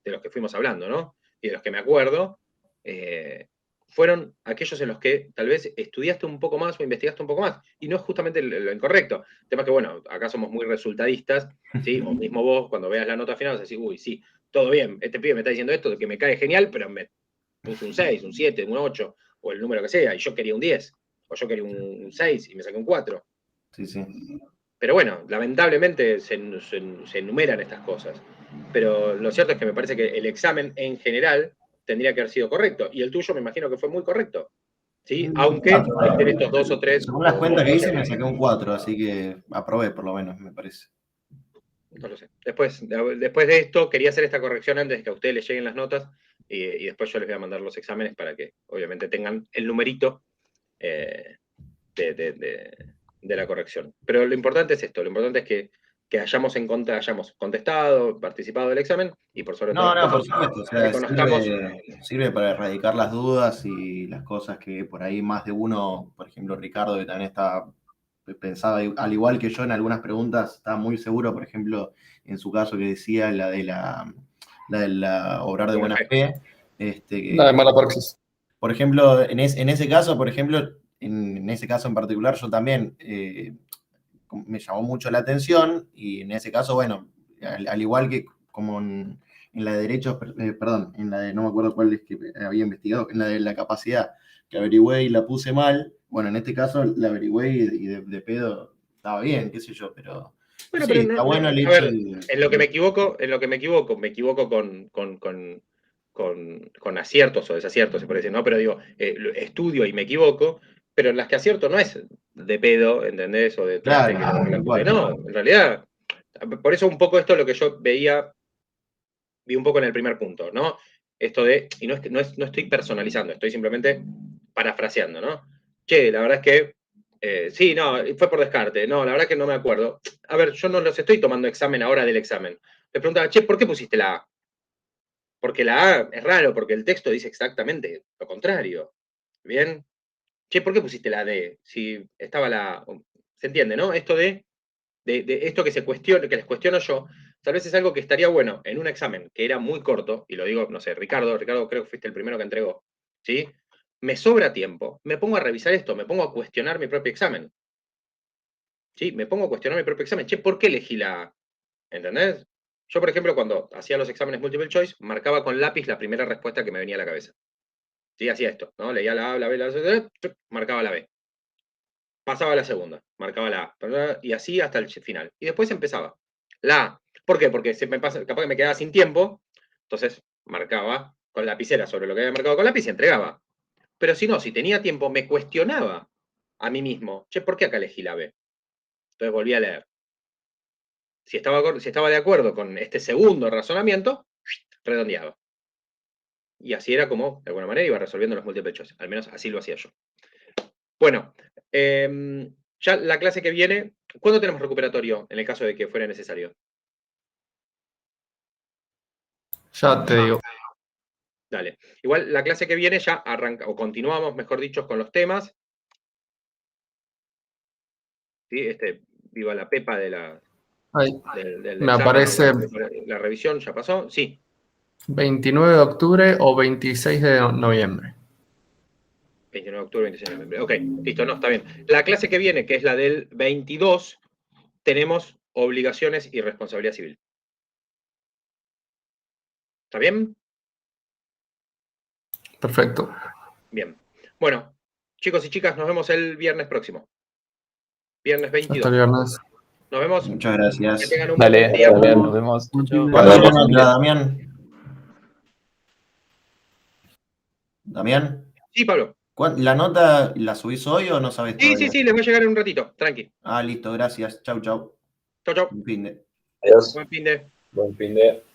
de los que fuimos hablando, ¿no? Y de los que me acuerdo, fueron aquellos en los que tal vez estudiaste un poco más o investigaste un poco más. Y no es justamente lo incorrecto. El tema es que, bueno, acá somos muy resultadistas, ¿sí? O mismo vos, cuando veas la nota final, vas a decir, uy, sí, todo bien, este pibe me está diciendo esto, que me cae genial, pero me puso un 6, un 7, un 8, o el número que sea, y yo quería un 10, o yo quería un 6 y me saqué un 4. Sí, sí. Pero bueno, lamentablemente se enumeran estas cosas. Pero lo cierto es que me parece que el examen en general tendría que haber sido correcto. Y el tuyo me imagino que fue muy correcto. ¿Sí? Aunque estén estos 2 o 3. Según las cuentas que hice, me saqué un 4, así que aprobé por lo menos, me parece. No lo sé. Después de esto, quería hacer esta corrección antes de que a ustedes les lleguen las notas. Y después yo les voy a mandar los exámenes para que obviamente tengan el numerito de la corrección. Pero lo importante es esto, lo importante es que hayamos contestado, participado del examen y por sobre todo No, por supuesto, o sea, reconozcamos. sirve para erradicar las dudas y las cosas que por ahí más de uno, por ejemplo Ricardo, que también pensaba, al igual que yo en algunas preguntas, estaba muy seguro, por ejemplo, en su caso que decía la de la obrar de buena fe. La de mala praxis. Por ejemplo, en ese caso, en ese caso en particular, yo también me llamó mucho la atención y en ese caso, bueno, al igual que como en la de derechos, perdón, en la de, no me acuerdo cuál es que había investigado, en la de la capacidad, que averigüé y la puse mal, bueno, en este caso la averigüé y de pedo estaba bien, qué sé yo, pero... Bueno, sí, pero está bueno el a hecho ver, en lo que me equivoco con aciertos o desaciertos, se puede decir, ¿no? Pero digo, estudio y me equivoco, pero en las que acierto no es de pedo, ¿entendés? O de traste, no, en realidad, por eso un poco esto es lo que yo vi un poco en el primer punto, ¿no? Esto de, y no estoy personalizando, estoy simplemente parafraseando, ¿no? Che, la verdad es que sí, no, fue por descarte. No, la verdad que no me acuerdo. A ver, yo no los estoy tomando examen ahora del examen. Le preguntaba, che, ¿por qué pusiste la A? Porque la A es raro, porque el texto dice exactamente lo contrario. ¿Bien? Che, ¿por qué pusiste la D? Si estaba la A. ¿Se entiende, no? Esto de esto que que les cuestiono yo, tal vez es algo que estaría bueno en un examen que era muy corto, y lo digo, no sé, Ricardo creo que fuiste el primero que entregó, ¿sí? me sobra tiempo, me pongo a revisar esto, me pongo a cuestionar mi propio examen. ¿Sí? Me pongo a cuestionar mi propio examen. Che, ¿por qué elegí la A? ¿Entendés? Yo, por ejemplo, cuando hacía los exámenes multiple choice, marcaba con lápiz la primera respuesta que me venía a la cabeza. ¿Sí? Hacía esto, ¿no? Leía la A, la B, la C, marcaba la B. Pasaba a la segunda, marcaba la A, y así hasta el final. Y después empezaba. La A. ¿Por qué? Porque se me pasa, capaz que me quedaba sin tiempo, entonces marcaba con lapicera sobre lo que había marcado con lápiz y entregaba. Pero si no, si tenía tiempo, me cuestionaba a mí mismo, che, ¿por qué acá elegí la B? Entonces volví a leer. Si estaba de acuerdo con este segundo razonamiento, redondeaba. Y así era como, de alguna manera, iba resolviendo los múltiples choice. Al menos así lo hacía yo. Bueno, ya la clase que viene, ¿cuándo tenemos recuperatorio en el caso de que fuera necesario? Ya te digo. Dale. Igual la clase que viene ya arranca, o continuamos, mejor dicho, con los temas. ¿Sí? Viva la pepa de la... Ahí. del Me examen, aparece la revisión ya pasó, sí. 29 de octubre o 26 de noviembre. 29 de octubre, 26 de noviembre. Ok, listo, no, está bien. La clase que viene, que es la del 22, tenemos obligaciones y responsabilidad civil. ¿Está bien? Perfecto. Bien. Bueno, chicos y chicas, nos vemos el viernes próximo. Viernes 22. Hasta el viernes. Nos vemos. Muchas gracias. Que tengan un Dale, buen día. nos vemos. Chau. ¿Cuándo la nota, Damián? ¿Damián? Sí, Pablo. ¿La nota la subís hoy o no sabés Sí, todavía? sí, sí, les va a llegar en un ratito. Tranqui. Ah, listo, gracias. Chau, chau. Chau, chau. Buen fin de. Adiós. Buen fin de. Buen fin de.